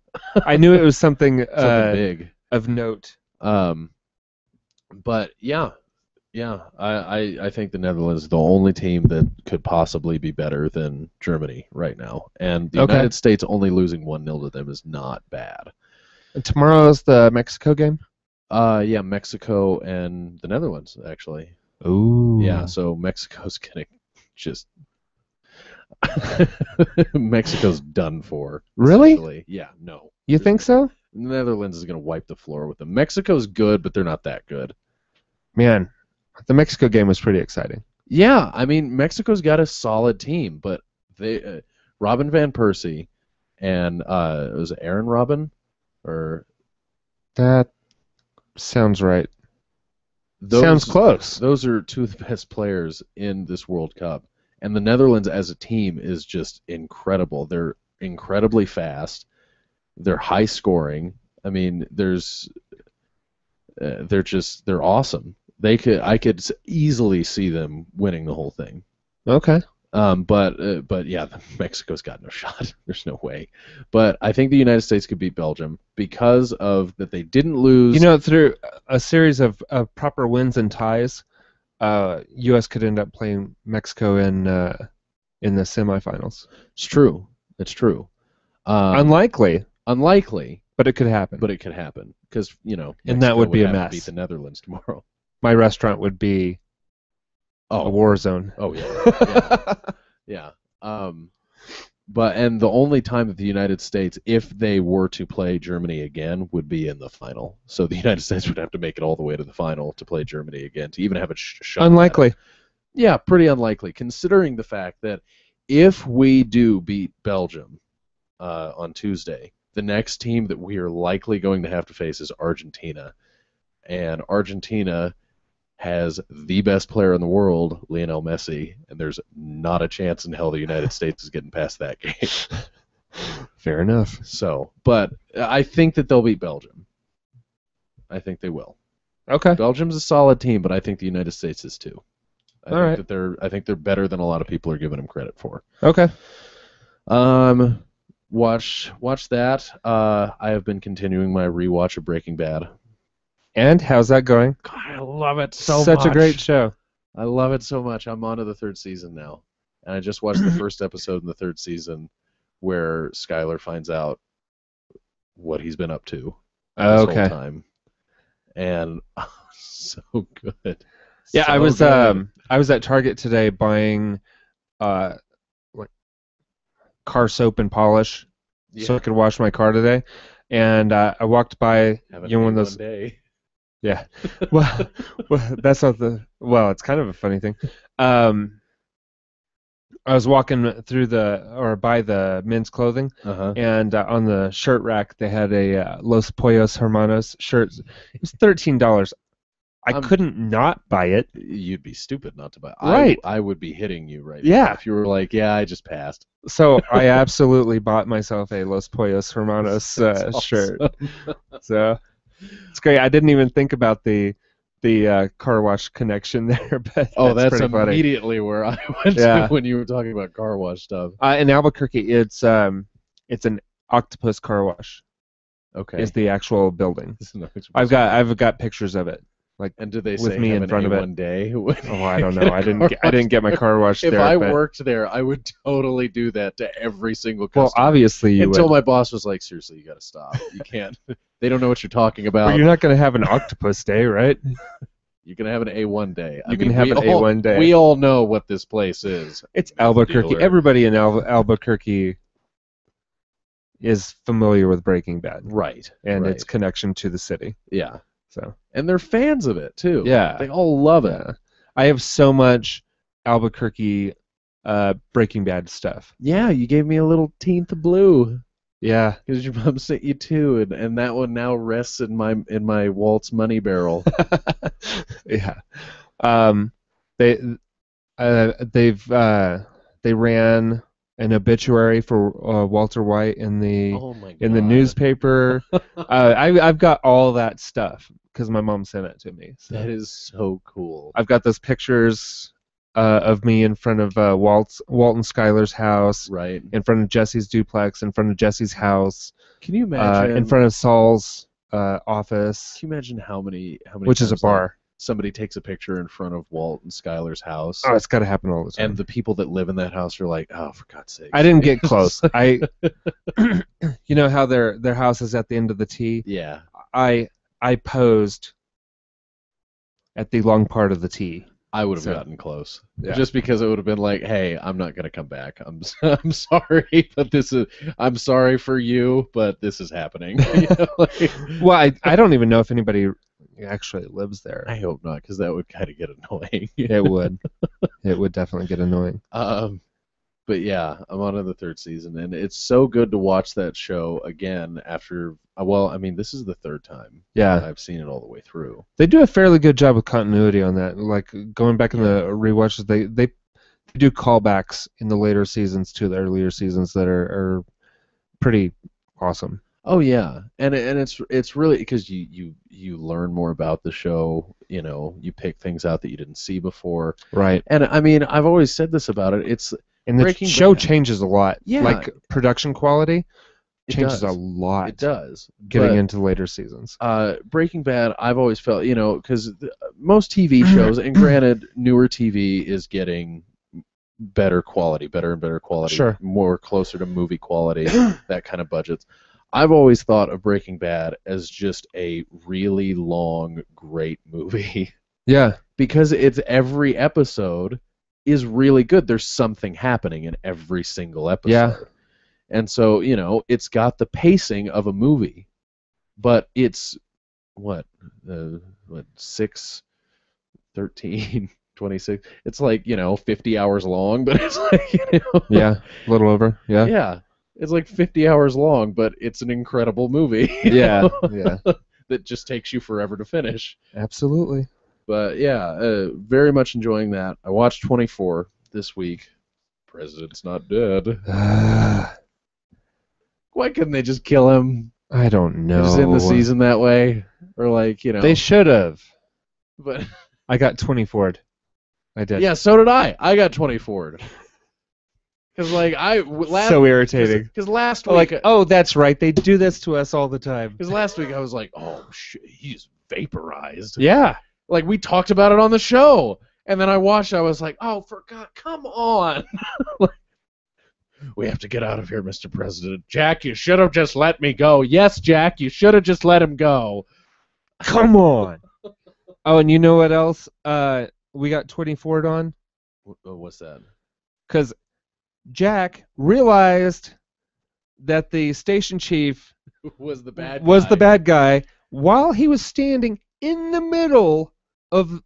I knew it was something big of note. But yeah, Yeah, I think the Netherlands is the only team that could possibly be better than Germany right now. And the Okay. United States only losing 1-0 to them is not bad. And tomorrow's the Mexico game. Yeah, Mexico and the Netherlands, actually. Ooh. Yeah, so Mexico's gonna just Mexico's done for. Really? Essentially. Yeah, no. You think so? The Netherlands is gonna wipe the floor with them. Mexico's good, but they're not that good. Man, the Mexico game was pretty exciting. Yeah, I mean Mexico's got a solid team, but they Robin van Persie and was it Aaron Robin or That sounds right. those, Sounds close. Those are two of the best players in this World Cup. And the Netherlands as a team is just incredible. They're incredibly fast. They're high scoring. I mean, they're awesome. I could easily see them winning the whole thing. Okay. But yeah, Mexico's got no shot. There's no way. But I think the United States could beat Belgium because of that they didn't lose. You know, through a series of proper wins and ties, U.S. could end up playing Mexico in the semifinals. It's true. It's true. Unlikely, but it could happen. But it could happen because and Mexico that would be a have to mess. beat the Netherlands tomorrow. My restaurant would be a war zone. Oh yeah, yeah. And the only time that the United States, if they were to play Germany again, would be in the final. So the United States would have to make it all the way to the final to play Germany again to even have a shot. Unlikely. Yeah, pretty unlikely, considering the fact that if we do beat Belgium on Tuesday, the next team that we are likely going to have to face is Argentina, and Argentina has the best player in the world, Lionel Messi, and there's not a chance in hell the United States is getting past that game. Fair enough. So, but I think that they'll beat Belgium. I think they will. Okay. Belgium's a solid team, but I think the United States is too. I think they're better than a lot of people are giving them credit for. Okay. Watch that. I have been continuing my rewatch of Breaking Bad. And how's that going? God, I love it so much. Such a great show. I love it so much. I'm on to the third season now. And I just watched the first episode in the third season where Skyler finds out what he's been up to this whole time. And so good. Yeah, so I was good. I was at Target today buying like car soap and polish so I could wash my car today. And I walked by one of those day. Yeah. well, that's not it's kind of a funny thing. I was walking through by the men's clothing, and on the shirt rack they had a Los Pollos Hermanos shirt. It was $13. I couldn't not buy it. You'd be stupid not to buy it. Right. I would be hitting you right now if you were like, yeah, I just passed. So I absolutely bought myself a Los Pollos Hermanos shirt. So it's great. I didn't even think about the car wash connection there, but that's immediately where I went to when you were talking about car wash stuff. In Albuquerque, it's an Octopus car wash. Okay. Is the actual building. I've got pictures of it. And did they with say me have in front of it? One day? I don't know. I didn't get my car washed if there. If I worked there, I would totally do that to every single customer. Well, obviously you until would. my boss was like, "Seriously, you got to stop. You can't. They don't know what you're talking about." Well, you're not going to have an octopus day, right? You're going to have an A1 day. You can have an A1 day. We all know what this place is. It's Albuquerque. Dealer. Everybody in Albuquerque is familiar with Breaking Bad, right? And its connection to the city. Yeah. So. And they're fans of it too. Yeah, they all love it. I have so much Albuquerque Breaking Bad stuff. Yeah, you gave me a little Teenth of Blue. Yeah, because your mom sent you two, and that one now rests in my Walt's money barrel. Yeah, they ran an obituary for Walter White in the newspaper. I've got all that stuff because my mom sent it to me. So. That is so cool. I've got those pictures of me in front of Walt and Skyler's house, right? In front of Jesse's duplex, in front of Jesse's house. Can you imagine? In front of Saul's office. Can you imagine how many? Which is a bar. somebody takes a picture in front of Walt and Skylar's house, Oh, it's got to happen all the time. and the people that live in that house are like, "Oh, for God's sake!" I didn't get close. I, you know how their house is at the end of the T. Yeah. I posed at the long part of the T. I would have So, gotten close, yeah. just because it would have been like, "Hey, I'm not gonna come back. I'm sorry, but I'm sorry for you, but this is happening." You know, like, Well, I don't even know if anybody actually lives there. I hope not, because that would kind of get annoying. It would. It would definitely get annoying. But yeah, I'm on to the third season, and it's so good to watch that show again after. Well, I mean, this is the third time Yeah. I've seen it all the way through. They do a fairly good job of continuity on that. Like going back in the rewatches, they do callbacks in the later seasons to the earlier seasons that are pretty awesome. Oh yeah, and it's really because you learn more about the show. You know, you pick things out that you didn't see before. Right. And I mean, I've always said this about it. It's And the Breaking show Bad. changes a lot. Yeah. Like production quality It changes does. a lot. It does. Getting But, into later seasons. Breaking Bad, I've always felt, you know, because most TV shows, and granted, newer TV is getting better quality, better and better quality, Sure. more closer to movie quality, that kind of budgets. I've always thought of Breaking Bad as just a really long, great movie Yeah. because it's every episode is really good. There's something happening in every single episode. Yeah. And so, you know, it's got the pacing of a movie, but it's what 6, 13, 26. It's like, you know, 50 hours long, but it's like, you know, Yeah. A little over. Yeah. yeah, it's like 50 hours long, but it's an incredible movie. you Yeah. know, Yeah. that just takes you forever to finish. Absolutely. But yeah, very much enjoying that. I watched 24 this week. President's not dead. Why couldn't they just kill him? I don't know. Just end the season that way, or like, you know. They should have. But I got 24'd. I did. yeah, so did I. I got 24'd. Because like So irritating. Because last week, Like, oh, that's right. They do this to us all the time. because last week I was like, oh shit, he's vaporized. Yeah. Like we talked about it on the show, and then I watched. I was like, oh, for God, come on. Like, we have to get out of here, Mr. President. Jack, you should have just let me go. Yes, Jack, you should have just let him go. Come on. Oh, and you know what else? We got 24'd on What's that? because Jack realized that the station chief Was the bad was guy. the bad guy while he was standing in the middle of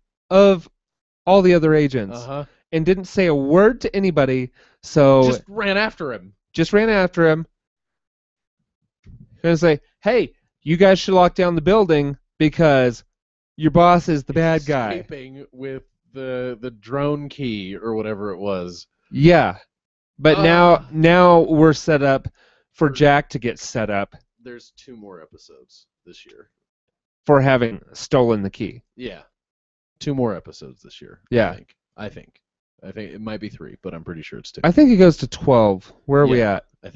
all the other agents Uh-huh. and didn't say a word to anybody. So Just ran after him. just ran after him. Gonna say, hey, you guys should lock down the building because your boss is the bad guy. Escaping with the drone key or whatever it was. Yeah. But Ah. now we're set up for Jack to get set up There's 2 more episodes this year. for having stolen the key. Yeah. 2 more episodes this year. Yeah. I think it might be 3, but I'm pretty sure it's 2. I think it goes to 12. Where are we Yeah. at? I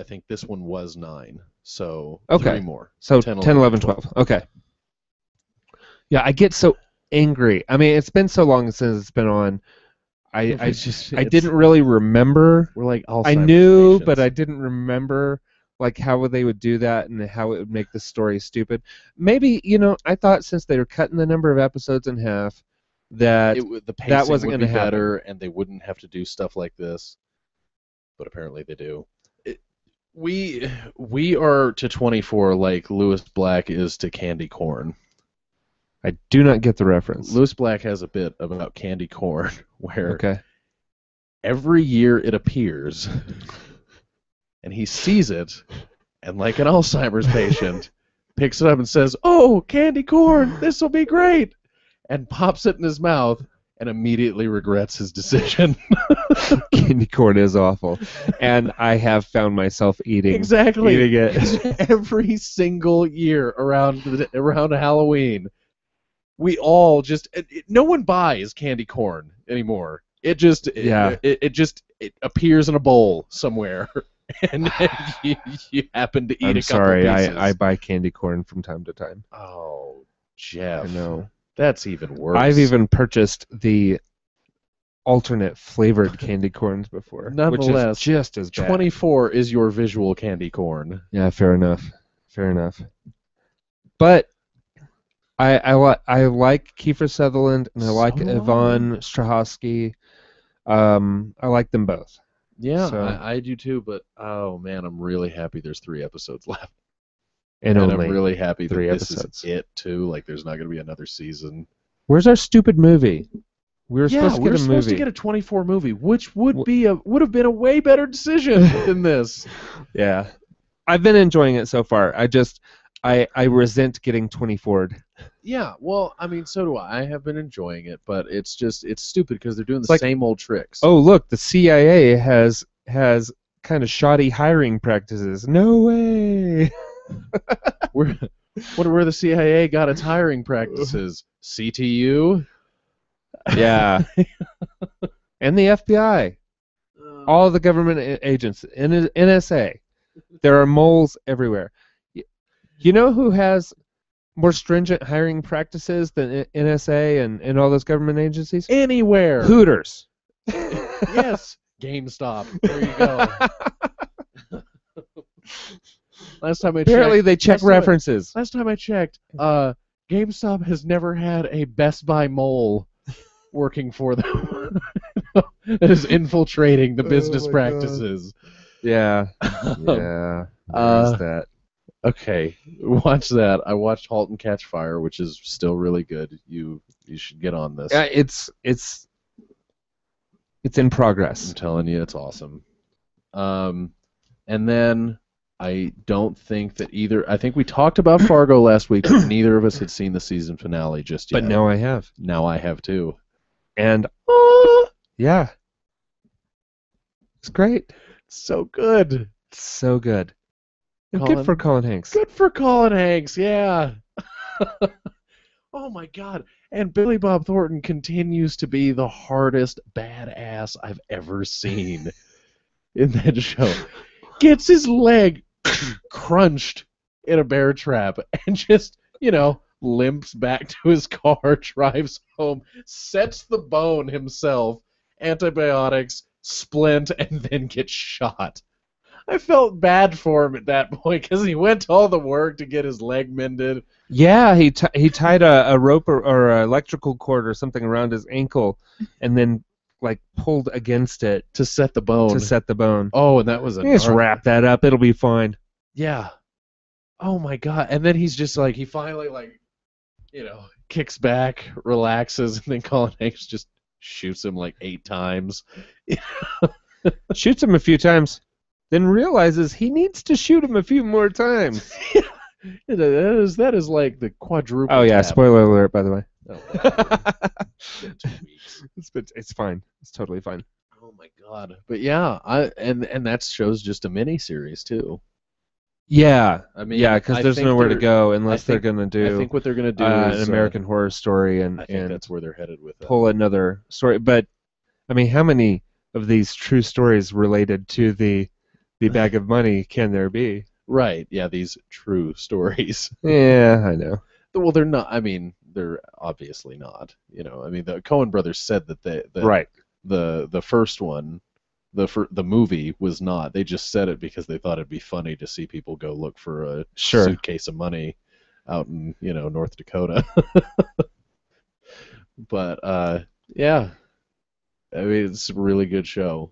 think this one was 9. So Okay. 3 more. So 10, 10, 11, 12. Okay. Yeah, I get so angry. I mean, it's been so long since it's been on. I didn't really remember. We're like Alzheimer's I knew, patients. but I didn't remember like how they would do that and how it would make the story stupid. Maybe, I thought since they were cutting the number of episodes in half that the pacing wasn't would gonna be happen. better and they wouldn't have to do stuff like this. But apparently they do. We are to 24 like Lewis Black is to candy corn. I do not get the reference. Lewis Black has a bit about candy corn where Okay. every year it appears and he sees it and like an Alzheimer's patient picks it up and says, "Oh, candy corn, this will be great," and pops it in his mouth and immediately regrets his decision. Candy corn is awful. And I have found myself eating Exactly. it. Every single year around Halloween, we all just no one buys candy corn anymore. It just Yeah. it appears in a bowl somewhere, and you happen to eat I'm a couple sorry, pieces. I buy candy corn from time to time. Oh, Jeff. I know. That's even worse. I've even purchased the alternate flavored candy corns before, Nonetheless, which is just as bad. 24 is your visual candy corn. Yeah, fair enough. Fair enough. But I like Kiefer Sutherland and I like So do Yvonne Strahovski. I like them both. Yeah, So- I do too, but oh man, I'm really happy there's 3 episodes left. And I'm only really happy that 3 this episodes. is it too. Like there's not going to be another season. Where's our stupid movie? We were supposed to we get were a supposed movie. to get a 24 movie, which would have been a way better decision than this. Yeah. I've been enjoying it so far. I resent getting 24'd. Yeah, well, I mean, so do I. I have been enjoying it, but it's stupid because they're doing the Like- same old tricks. Oh, look, the CIA has kind of shoddy hiring practices. No way. Where the CIA got its hiring practices? CTU? Yeah. And the FBI. All the government agents, NSA. There are moles everywhere. You know who has more stringent hiring practices than NSA and all those government agencies? Anywhere. Hooters. Yes. GameStop. There you go. Last time I Apparently checked, they check references. last time I checked, GameStop has never had a Best Buy mole working for them. That is infiltrating the business my God. practices. Yeah. Yeah. Uh, There's that. Okay, watch that. I watched *Halt and Catch Fire*, which is still really good. You should get on this. It's in progress. I'm telling you, it's awesome. And then I don't think that either. I think we talked about Fargo last week, but neither of us had seen the season finale just yet. But now I have. Now I have too. And yeah. It's great. So good. It's so good. And Colin- good for Colin Hanks. Good for Colin Hanks, yeah. Oh my God. And Billy Bob Thornton continues to be the hardest badass I've ever seen in that show. Gets his leg crunched in a bear trap and just, limps back to his car, drives home, sets the bone himself, antibiotics, splint, and then gets shot. I felt bad for him at that point because he went to all the work to get his leg mended. Yeah, he tied a rope or an electrical cord or something around his ankle and then pulled against it To set the bone. to set the bone. Oh, and that was a Just wrap that up. It'll be fine. Yeah. Oh my God. And then he's just he finally kicks back, relaxes, and then Colin Hanks just shoots him 8 times. Shoots him a few times, then realizes he needs to shoot him a few more times. That is like the quadruple. Oh yeah, tap. spoiler alert, by the way. Oh, it's been 2 weeks. It's fine. It's totally fine. Oh my God. But yeah, and that show's just a mini series too. Yeah, I mean, yeah, because I there's think nowhere to they're- go unless I think- they're gonna I do think what they're gonna do an is American Horror Story I think and that's where they're headed with it. pull another story. But I mean, how many of these true stories related to the bag of money can there be? Right. Yeah, these true stories. Yeah, I know. Well, they're not. I mean, they're obviously not. I mean, the Coen brothers said that Right. the first one, the movie was not. They just said it because they thought it'd be funny to see people go look for a Sure. suitcase of money out in North Dakota. But yeah, I mean, it's a really good show.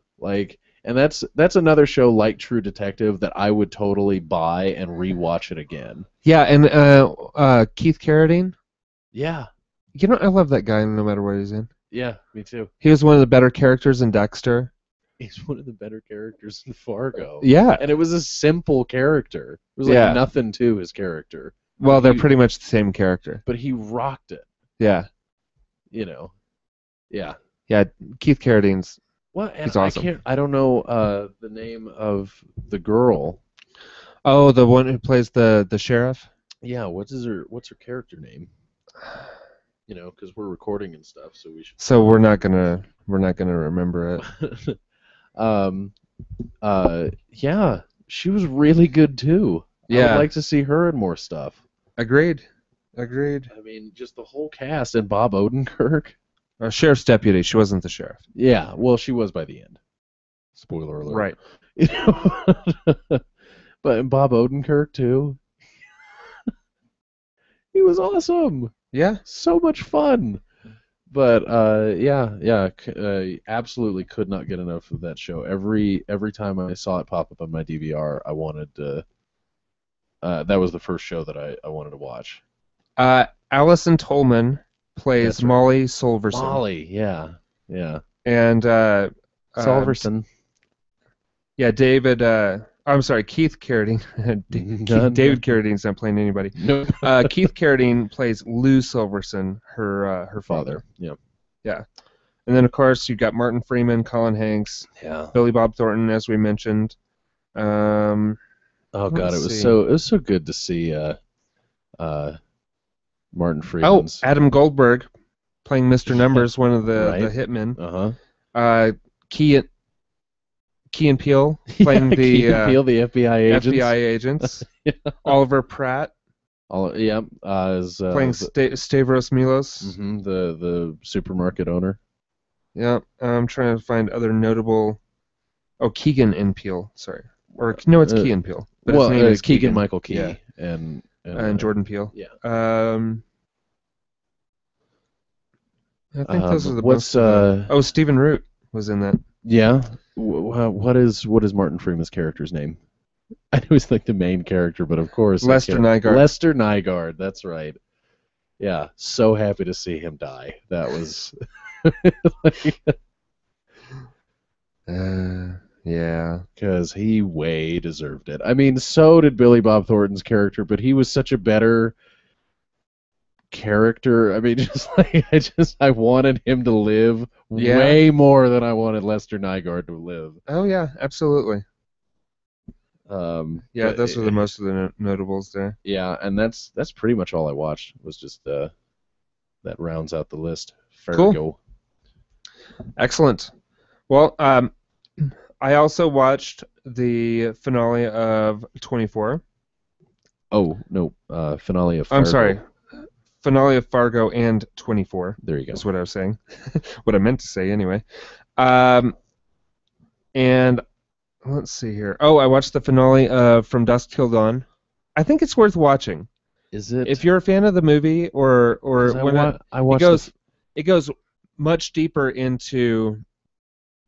And that's another show like True Detective that I would totally buy and rewatch it again. Yeah, and Keith Carradine. Yeah, I love that guy no matter what he's in. yeah, me too. He was one of the better characters in Dexter. He's one of the better characters in Fargo. Yeah. And it was a simple character. It was Yeah. nothing to his character. Well, they're He- pretty much the same character. But he rocked it, Yeah. Yeah. Yeah. Keith Carradine's. Well, and He's awesome. I don't know the name of the girl. Oh, the one who plays the sheriff. Yeah, what's her character name? Because we're recording and stuff, so we should. So we're not gonna remember it. Yeah, she was really good too. I Yeah. would like to see her in more stuff. Agreed. Agreed. I mean, just the whole cast and Bob Odenkirk. Sheriff's deputy. She wasn't the sheriff. Yeah, well, she was by the end. Spoiler alert. Right. You know? But Bob Odenkirk too. He was awesome. Yeah. So much fun. But absolutely could not get enough of that show. Every time I saw it pop up on my DVR, I wanted to. That was the first show that I wanted to watch. Allison Tolman plays That's right. Molly Solverson. Molly, yeah. And Solverson. yeah, David. I'm sorry, Keith Carradine. David Carradine's not playing anybody. No. Keith Carradine plays Lou Silverson, her father. Yeah. Yeah. And then, of course, you've got Martin Freeman, Colin Hanks, Yeah. Billy Bob Thornton, as we mentioned. Oh God, it was so good to see Martin Freeman's. Oh, Adam Goldberg playing Mr. Numbers, one of the hitmen. Key and Peele playing the Key and Peele, the FBI agents. FBI agents. Yeah. Oliver Pratt. As playing Stavros Milos. The supermarket owner. Yeah, I'm trying to find other notable. Oh, Keegan and Peele. Sorry, or no, it's Key and Peele. But his name is Keegan Michael Key. Yeah. And Jordan Peele. Yeah. I think those are the most. Stephen Root was in that. Yeah. What is Martin Freeman's character's name? I know he's like the main character, but of course Lester Nygaard. Lester Nygaard, that's right. Yeah, so happy to see him die. That was yeah, because he way deserved it. I mean, so did Billy Bob Thornton's character, but he was such a better character. I mean, I wanted him to live way more than I wanted Lester Nygaard to live. Oh yeah, absolutely. Those are the most of the notables there. Yeah, and that's pretty much all I watched. Was just that rounds out the list. Cool. Excellent. Well, I also watched the finale of 24. Oh no, finale of Fargo. I'm sorry. Finale of Fargo and 24. There you go. That's what I was saying. What I meant to say, anyway. And let's see here. Oh, I watched the finale of From Dusk Till Dawn. I think it's worth watching. Is it? If you're a fan of the movie, or when I watched it goes much deeper into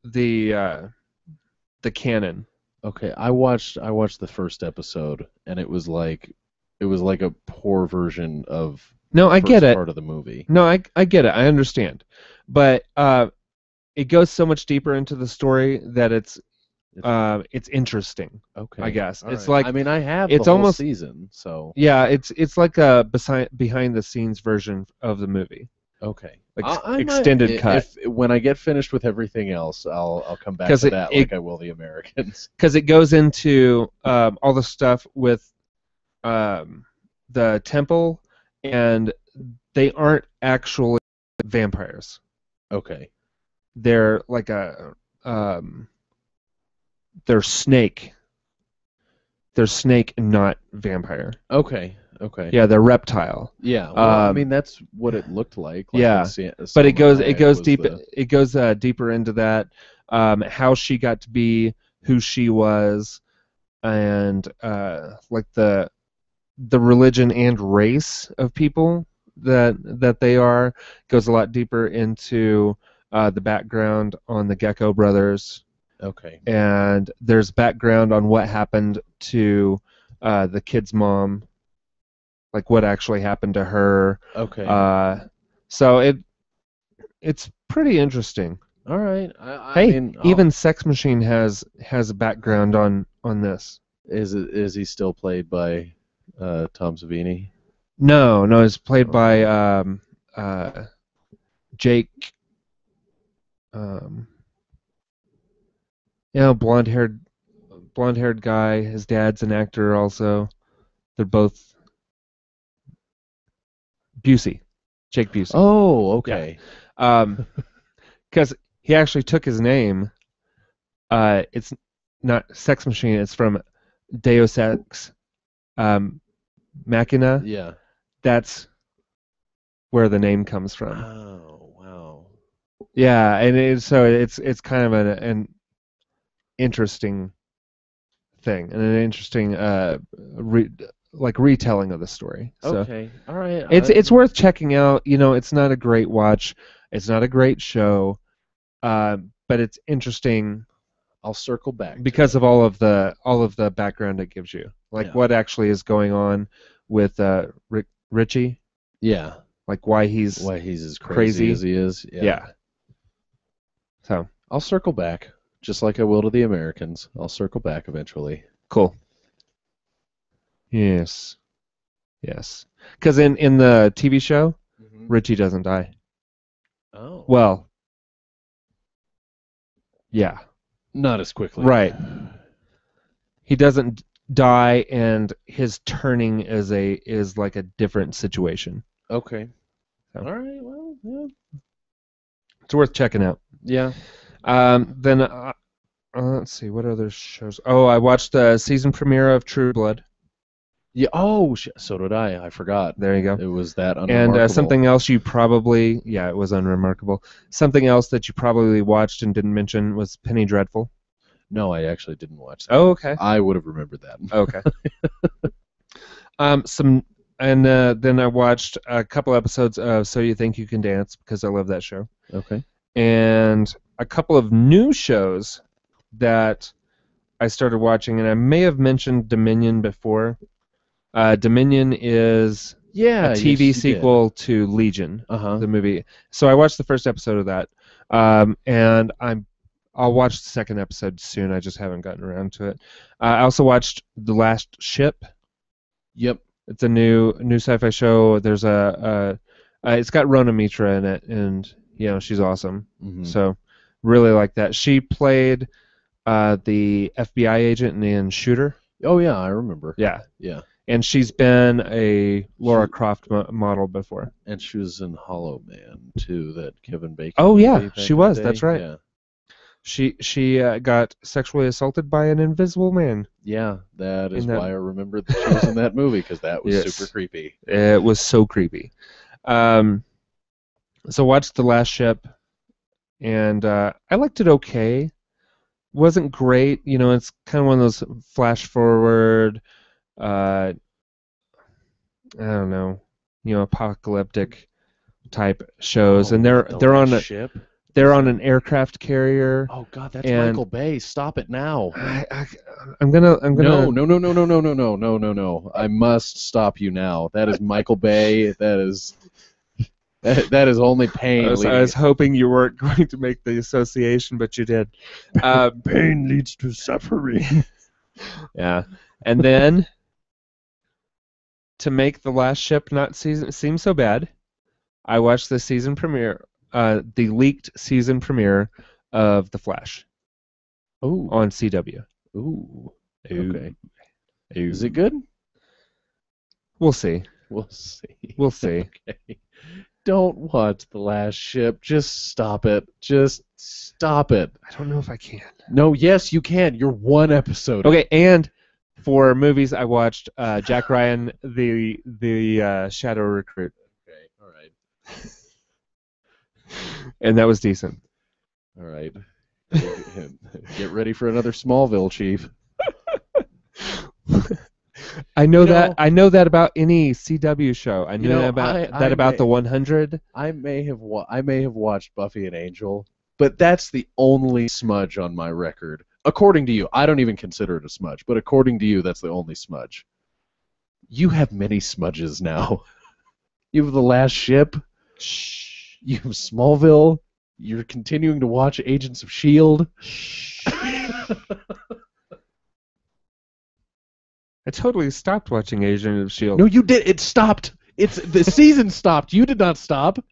the canon. Okay, I watched the first episode, and it was like a poor version of. No, I get it. Part of the movie. No, I get it. I understand, but it goes so much deeper into the story that it's interesting. Okay, I guess all it's right. like I mean, I have it's the whole almost season, so yeah, it's like a behind the scenes version of the movie. Okay, like extended cut. When I get finished with everything else, I'll come back to that like I will the Americans. Because it goes into all the stuff with the temple, and they aren't actually vampires. Okay. They're like they're snake. They're snake and not vampire. Okay. Yeah, they're reptile. Yeah. Well, I mean, that's what it looked like. Yeah. But it goes deeper into that. How she got to be who she was, and like the religion and race of people that they are, goes a lot deeper into the background on the Gecko brothers. Okay. And there's background on what happened to the kid's mom, like what actually happened to her. Okay. So it's pretty interesting. All right. Even Sex Machine has a background on this. Is he still played by Tom Savini? No, it's played by Jake. Blonde-haired guy. His dad's an actor also. They're both Busey, Jake Busey. Oh, okay. Because he actually took his name. It's not Sex Machine. It's from Deus Ex Machina. Yeah. That's where the name comes from. Oh, wow. Yeah, and it's kind of an interesting thing and an interesting retelling of the story. So Okay. All right. it's worth checking out. It's not a great watch. It's not a great show, but it's interesting I'll circle back because of all of the background it gives you, like what actually is going on with Richie, Yeah. like why he's as crazy as he is. Yeah. So I'll circle back, just like I will to the Americans. I'll circle back eventually. cool. Yes. Because in the TV show, Richie doesn't die. Oh. Well, yeah. Not as quickly. Right. He doesn't die, and his turning is like a different situation. Okay. So. All right. Well, yeah. It's worth checking out. Yeah. Then let's see, what other shows? Oh, I watched the season premiere of True Blood. Yeah. Oh, so did I. I forgot. There you go. It was that unremarkable. And something else it was unremarkable. Something else that you probably watched and didn't mention was Penny Dreadful. No, I actually didn't watch that. Oh, okay. I would have remembered that. Okay. Then I watched a couple episodes of So You Think You Can Dance because I love that show. Okay. And a couple of new shows that I started watching, and I may have mentioned Dominion before. Dominion is a TV sequel to Legion, the movie. So I watched the first episode of that, and I'll watch the second episode soon. I just haven't gotten around to it. I also watched The Last Ship. Yep. It's a new sci-fi show. There's it's got Rona Mitra in it, and she's awesome. Mm-hmm. So really like that. She played the FBI agent in Shooter. Oh yeah, I remember. Yeah. Yeah. And she's been a Laura Croft model before. And she was in Hollow Man too, that Kevin Bacon. Oh yeah, she was. That's right. Yeah. She got sexually assaulted by an invisible man. Yeah, that is why I remember that she was in that movie, because that was super creepy. It was so creepy. So watched The Last Ship, and I liked it okay. Wasn't great, it's kind of one of those flash forward, I don't know, apocalyptic type shows, and they're on a ship. They're on an aircraft carrier. Oh God, that's Michael Bay. Stop it now. I'm gonna. No. I must stop you now. That is Michael Bay. That is only pain. I was hoping you weren't going to make the association, but you did. Pain leads to suffering. Yeah, and then to make The Last Ship not seem so bad, I watched the season premiere. The leaked season premiere of The Flash. Oh. On CW. Ooh. Okay. Is it good? We'll see. We'll see. Okay. Don't watch The Last Ship. Just stop it. Just stop it. I don't know if I can. No, yes, you can. You're one episode. Okay, and for movies, I watched Jack Ryan, the Shadow Recruit. Okay, all right. And that was decent. All right. Get ready for another Smallville, Chief. I know that about any CW show. I know about the 100. I may have watched Buffy and Angel, but that's the only smudge on my record. According to you, I don't even consider it a smudge, but according to you, that's the only smudge. You have many smudges now. You have The Last Ship. Shh. You have Smallville. You're continuing to watch Agents of S.H.I.E.L.D. I totally stopped watching Agents of S.H.I.E.L.D. No, you did. It stopped. The season stopped. You did not stop.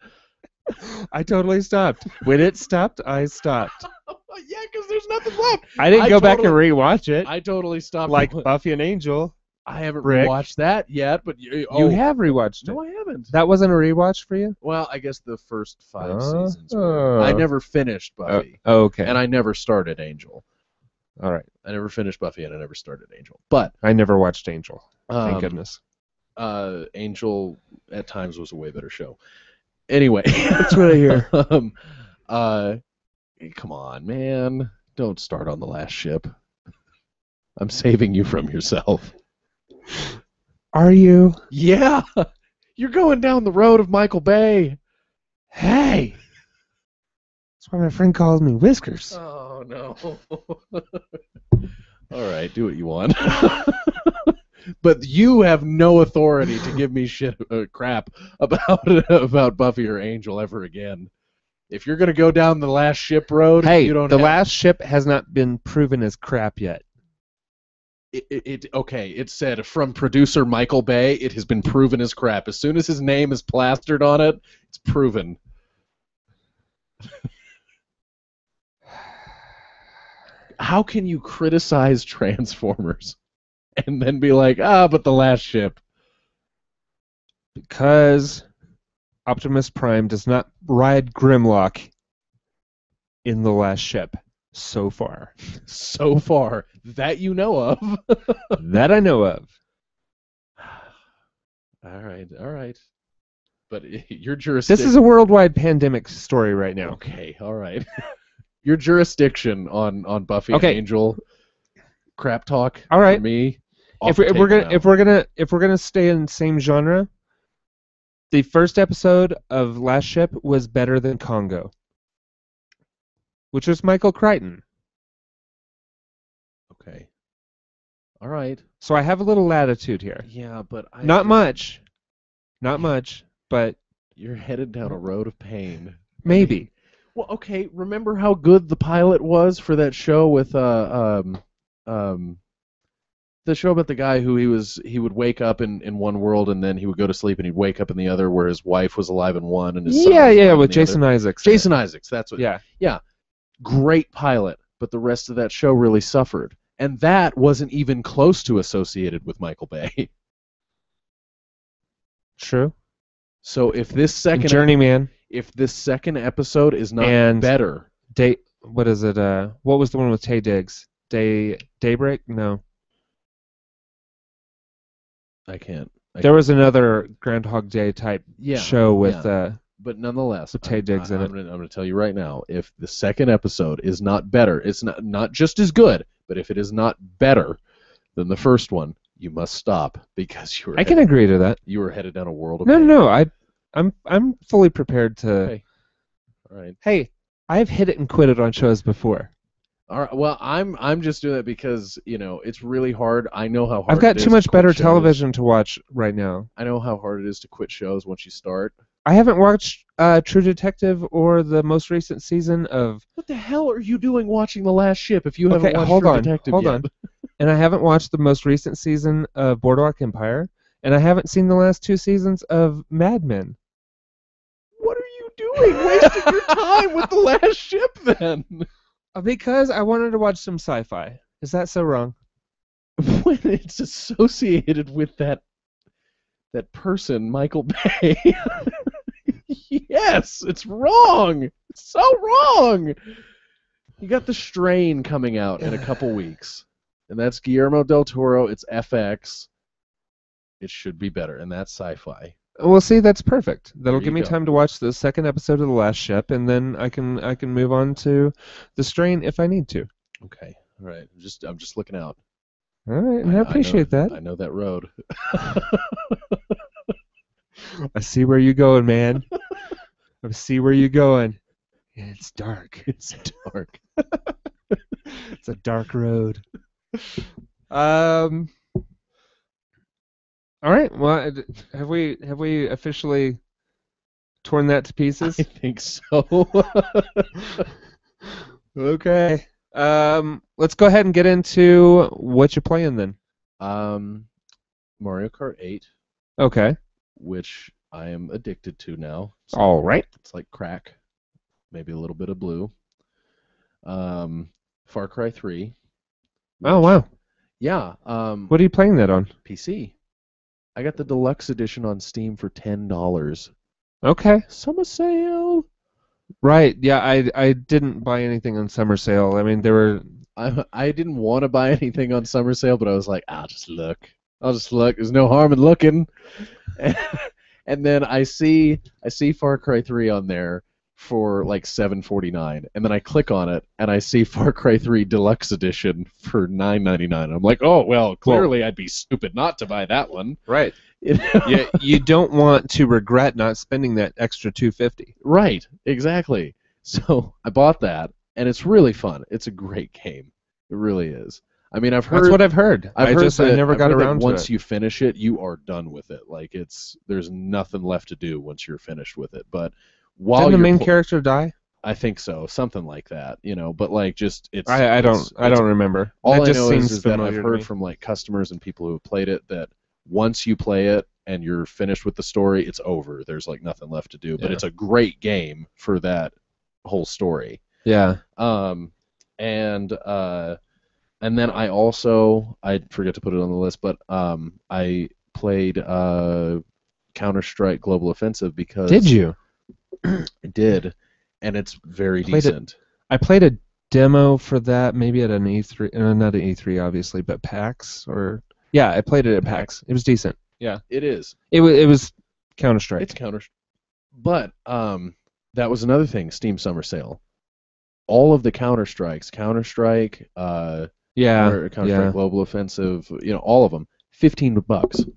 I totally stopped. When it stopped, I stopped. Yeah, because there's nothing left. I didn't go back and rewatch it. I totally stopped. Like Buffy and Angel. I haven't rewatched that yet, but you have rewatched it. No, I haven't. That wasn't a rewatch for you? Well, I guess the first 5 seasons were. I never finished Buffy. Okay. And I never started Angel. All right. I never finished Buffy, and I never started Angel. But I never watched Angel. Thank goodness. Angel at times was a way better show. Anyway. That's what I hear. uh, come on, man. Don't start on The Last Ship. I'm saving you from yourself. Are you? Yeah! You're going down the road of Michael Bay. Hey! That's why my friend calls me Whiskers. Oh, no. All right, do what you want. But you have no authority to give me crap about Buffy or Angel ever again. If you're going to go down The Last Ship road, Hey, you don't The have... Last Ship has not been proven as crap yet. Okay, it said from producer Michael Bay, it has been proven as crap. As soon as his name is plastered on it, it's proven. How can you criticize Transformers and then be like, but The Last Ship? Because Optimus Prime does not ride Grimlock in The Last Ship so far. So far, that you know of. That I know of. All right. But your jurisdiction... This is a worldwide pandemic story right now. Okay, all right. Your jurisdiction on Buffy and Angel crap talk all right. for me. If we're gonna stay in the same genre, the first episode of Last Ship was better than Congo, which was Michael Crichton. Okay. All right. So I have a little latitude here. Yeah, but not much, but you're headed down a road of pain. Maybe. Well, okay. Remember how good the pilot was for that show with the show about the guy who he would wake up in one world and then he would go to sleep and he'd wake up in the other, where his wife was alive in one and his son was alive with in the Jason other. Isaacs. Jason Isaacs, that's what. Yeah. Great pilot, but the rest of that show really suffered, and that wasn't even close to associated with Michael Bay. True. So if this second Journeyman, if this second episode is not better, what is it? What was the one with Taye Diggs? Daybreak? No. I can't. There was another Groundhog Day type show with. But nonetheless, Taye Diggs in it. I'm going to tell you right now, if the second episode is not better, it's not just as good, but if it is not better than the first one, you must stop, because I can agree to that. You are headed down a world of pain. No, I'm fully prepared to. Okay. All right. Hey, I've hit it and quit it on shows before. All right. Well, I'm just doing that because it's really hard. I know how hard. I've got too much better television to watch right now. I know how hard it is to quit shows once you start. I haven't watched True Detective or the most recent season of. What the hell are you doing watching The Last Ship if you haven't watched True Detective yet? Hold on. And I haven't watched the most recent season of Boardwalk Empire, and I haven't seen the last 2 seasons of Mad Men. What are you doing? Wasting your time with The Last Ship, then? Because I wanted to watch some sci-fi. Is that so wrong? When it's associated with that person, Michael Bay. Yes, it's wrong. It's so wrong. You got The Strain coming out in a couple weeks. And that's Guillermo del Toro. It's FX. It should be better, and that's sci-fi. Well, see, that's perfect. That'll give me time to watch the second episode of The Last Ship, and then I can move on to The Strain if I need to. Okay, all right. I'm just looking out. All right, and I appreciate that. I know that road. I see where you're going, man. I see where you're going. And it's dark. It's dark. It's a dark road. All right. Well, have we officially torn that to pieces? I think so. Okay. Let's go ahead and get into what you're playing then. Mario Kart 8. Okay. Which I am addicted to now. So all right. It's like crack. Maybe a little bit of blue. Far Cry 3. Oh, wow. Yeah. What are you playing that on? PC. I got the deluxe edition on Steam for $10. Okay. Summer sale. Right. Yeah, I didn't buy anything on summer sale. I mean, there were. I didn't want to buy anything on summer sale, but I was like, I'll just look. There's no harm in looking. And then I see Far Cry 3 on there for like $7.49, and then I click on it and I see Far Cry 3 Deluxe Edition for $9.99. I'm like, oh well, clearly I'd be stupid not to buy that one. Right. You know? Yeah, you don't want to regret not spending that extra $2.50. Right, exactly. So I bought that, and it's really fun. It's a great game. It really is. I mean, I've heard. That's what I've heard. I never got around to it. Once you finish it, you are done with it. Like there's nothing left to do once you're finished with it. But while didn't the main character die? I think so, something like that. But like just it's. I don't remember. All it I just know seems is that I've familiar to heard me. from like customers and people who have played it that once you play it and you're finished with the story, it's over. There's like nothing left to do. But Yeah. it's a great game for that whole story. Yeah. And then I forget to put it on the list, but I played Counter-Strike Global Offensive because Did you? I did, and it's very decent. I played a demo for that, maybe at an E3, not an E3 obviously, but PAX I played it at PAX. It was decent. Yeah, it is. It was Counter-Strike. It's Counter-Strike, but that was another thing. Steam Summer Sale. All of the Counter-Strikes, Counter-Strike, Counter-Strike Global Offensive, all of them, $15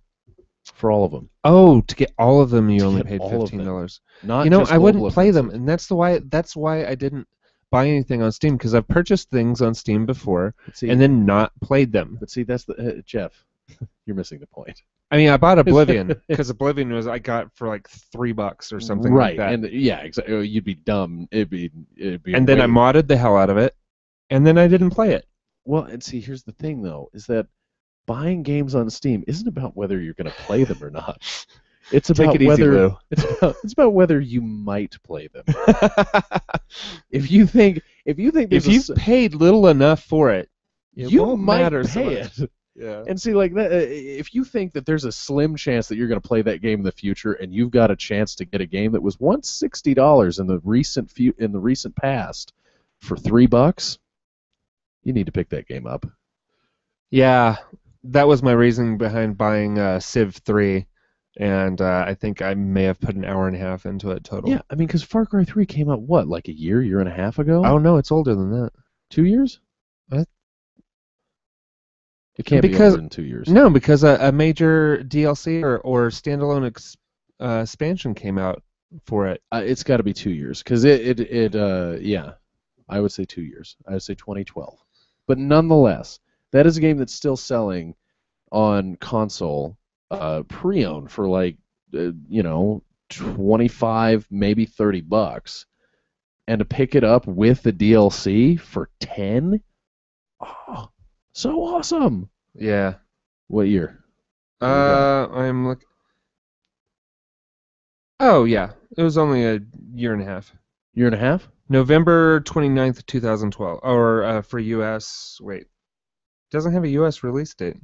for all of them. Oh, to get all of them, you only paid $15. Not I wouldn't play them, and that's why I didn't buy anything on Steam, because I've purchased things on Steam before and then not played them. But see, that's the Jeff. You're missing the point. I mean, I bought Oblivion because Oblivion I got for like $3 or something like that. Right, and exactly. You'd be dumb. It'd be. And then I modded the hell out of it, and then I didn't play it. Well, and see, here's the thing though, is that buying games on Steam isn't about whether you're going to play them or not. It's about whether it's about whether you might play them. If you think you've paid little enough for it, you might pay it. Yeah. And see, like that, if you think that there's a slim chance that you're going to play that game in the future, and you've got a chance to get a game that was once $60 in the recent past for $3, you need to pick that game up. Yeah, that was my reasoning behind buying Civ 3, and I think I may have put an hour and a half into it total. Yeah, I mean, because Far Cry 3 came out like a year and a half ago? Oh no, it's older than that. 2 years? It can't be older than 2 years. No, because a major DLC or standalone expansion came out for it. It's got to be 2 years, because I would say 2 years. I would say 2012. But nonetheless, that is a game that's still selling on console pre-owned for like 25, maybe $30, and to pick it up with the DLC for 10. Oh, so awesome! Yeah. What year? I'm looking. Oh yeah, it was only a year and a half. Year and a half? November 29th, 2012. Or for US. Wait, it doesn't have a US release date.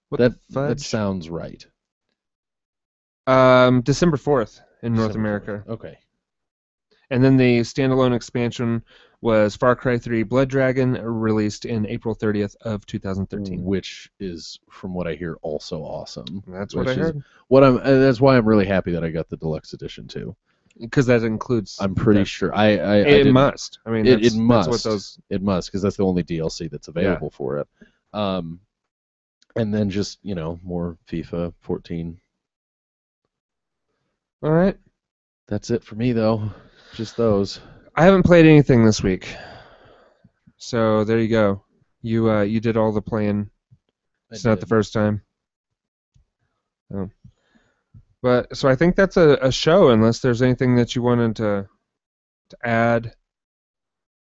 What the fudge? That sounds right. December 4th in North America. 4th. Okay. And then the standalone expansion was Far Cry 3 Blood Dragon, released in April 30th of 2013. Which is, from what I hear, also awesome. That's what I heard. That's why I'm really happy that I got the deluxe edition too. Because that includes. I'm pretty sure. It must. I mean, it must. That's what those. It must, because that's the only DLC that's available for it. And then just more FIFA 14. All right. That's it for me though. Just those. I haven't played anything this week, so there you go. You did all the playing. It's not the first time. Oh. But so I think that's a show, unless there's anything that you wanted to add.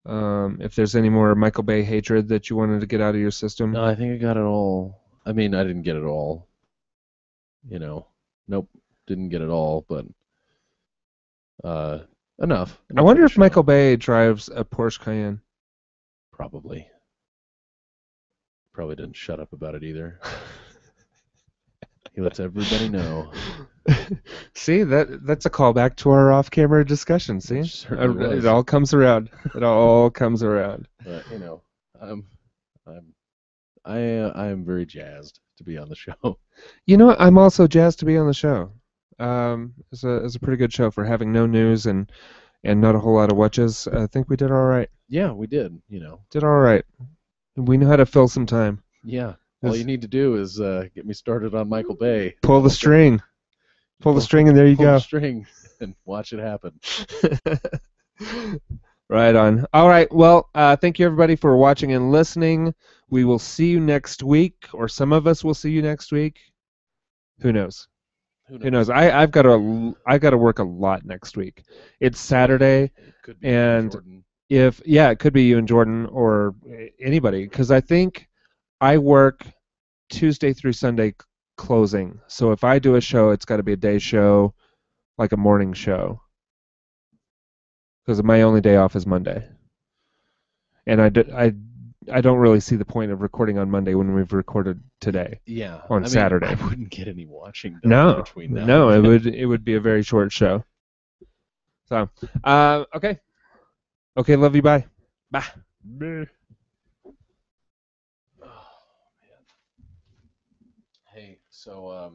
If there's any more Michael Bay hatred that you wanted to get out of your system. No, I think I got it all. I mean, I didn't get it all. Nope, didn't get it all, but enough. I wonder if Michael Bay drives a Porsche Cayenne. Probably didn't shut up about it either. He lets everybody know. See, that's a callback to our off-camera discussion. See, it all comes around. It all comes around. But I am very jazzed to be on the show. You know what? I'm also jazzed to be on the show. Is a pretty good show for having no news and not a whole lot of watches. I think we did all right. Yeah, we did. You know. Did all right. We know how to fill some time. Yeah. All you need to do is get me started on Michael Bay. Pull the string. Pull the string, and there you Pull go. the string and watch it happen. Right on. All right. Well, thank you everybody for watching and listening. We will see you next week, or some of us will see you next week. Who knows? Who knows? I've got to work a lot next week. It's Saturday, It could be and Jordan. it could be you and Jordan or anybody, because I think I work Tuesday through Sunday closing. So if I do a show, it's got to be a day show, like a morning show, because my only day off is Monday. And I don't really see the point of recording on Monday when we've recorded today. Yeah. On Saturday. I wouldn't get any watching done between now. No, it would be a very short show. So, okay. Okay, love you, bye. Bye. Oh, man. Hey, so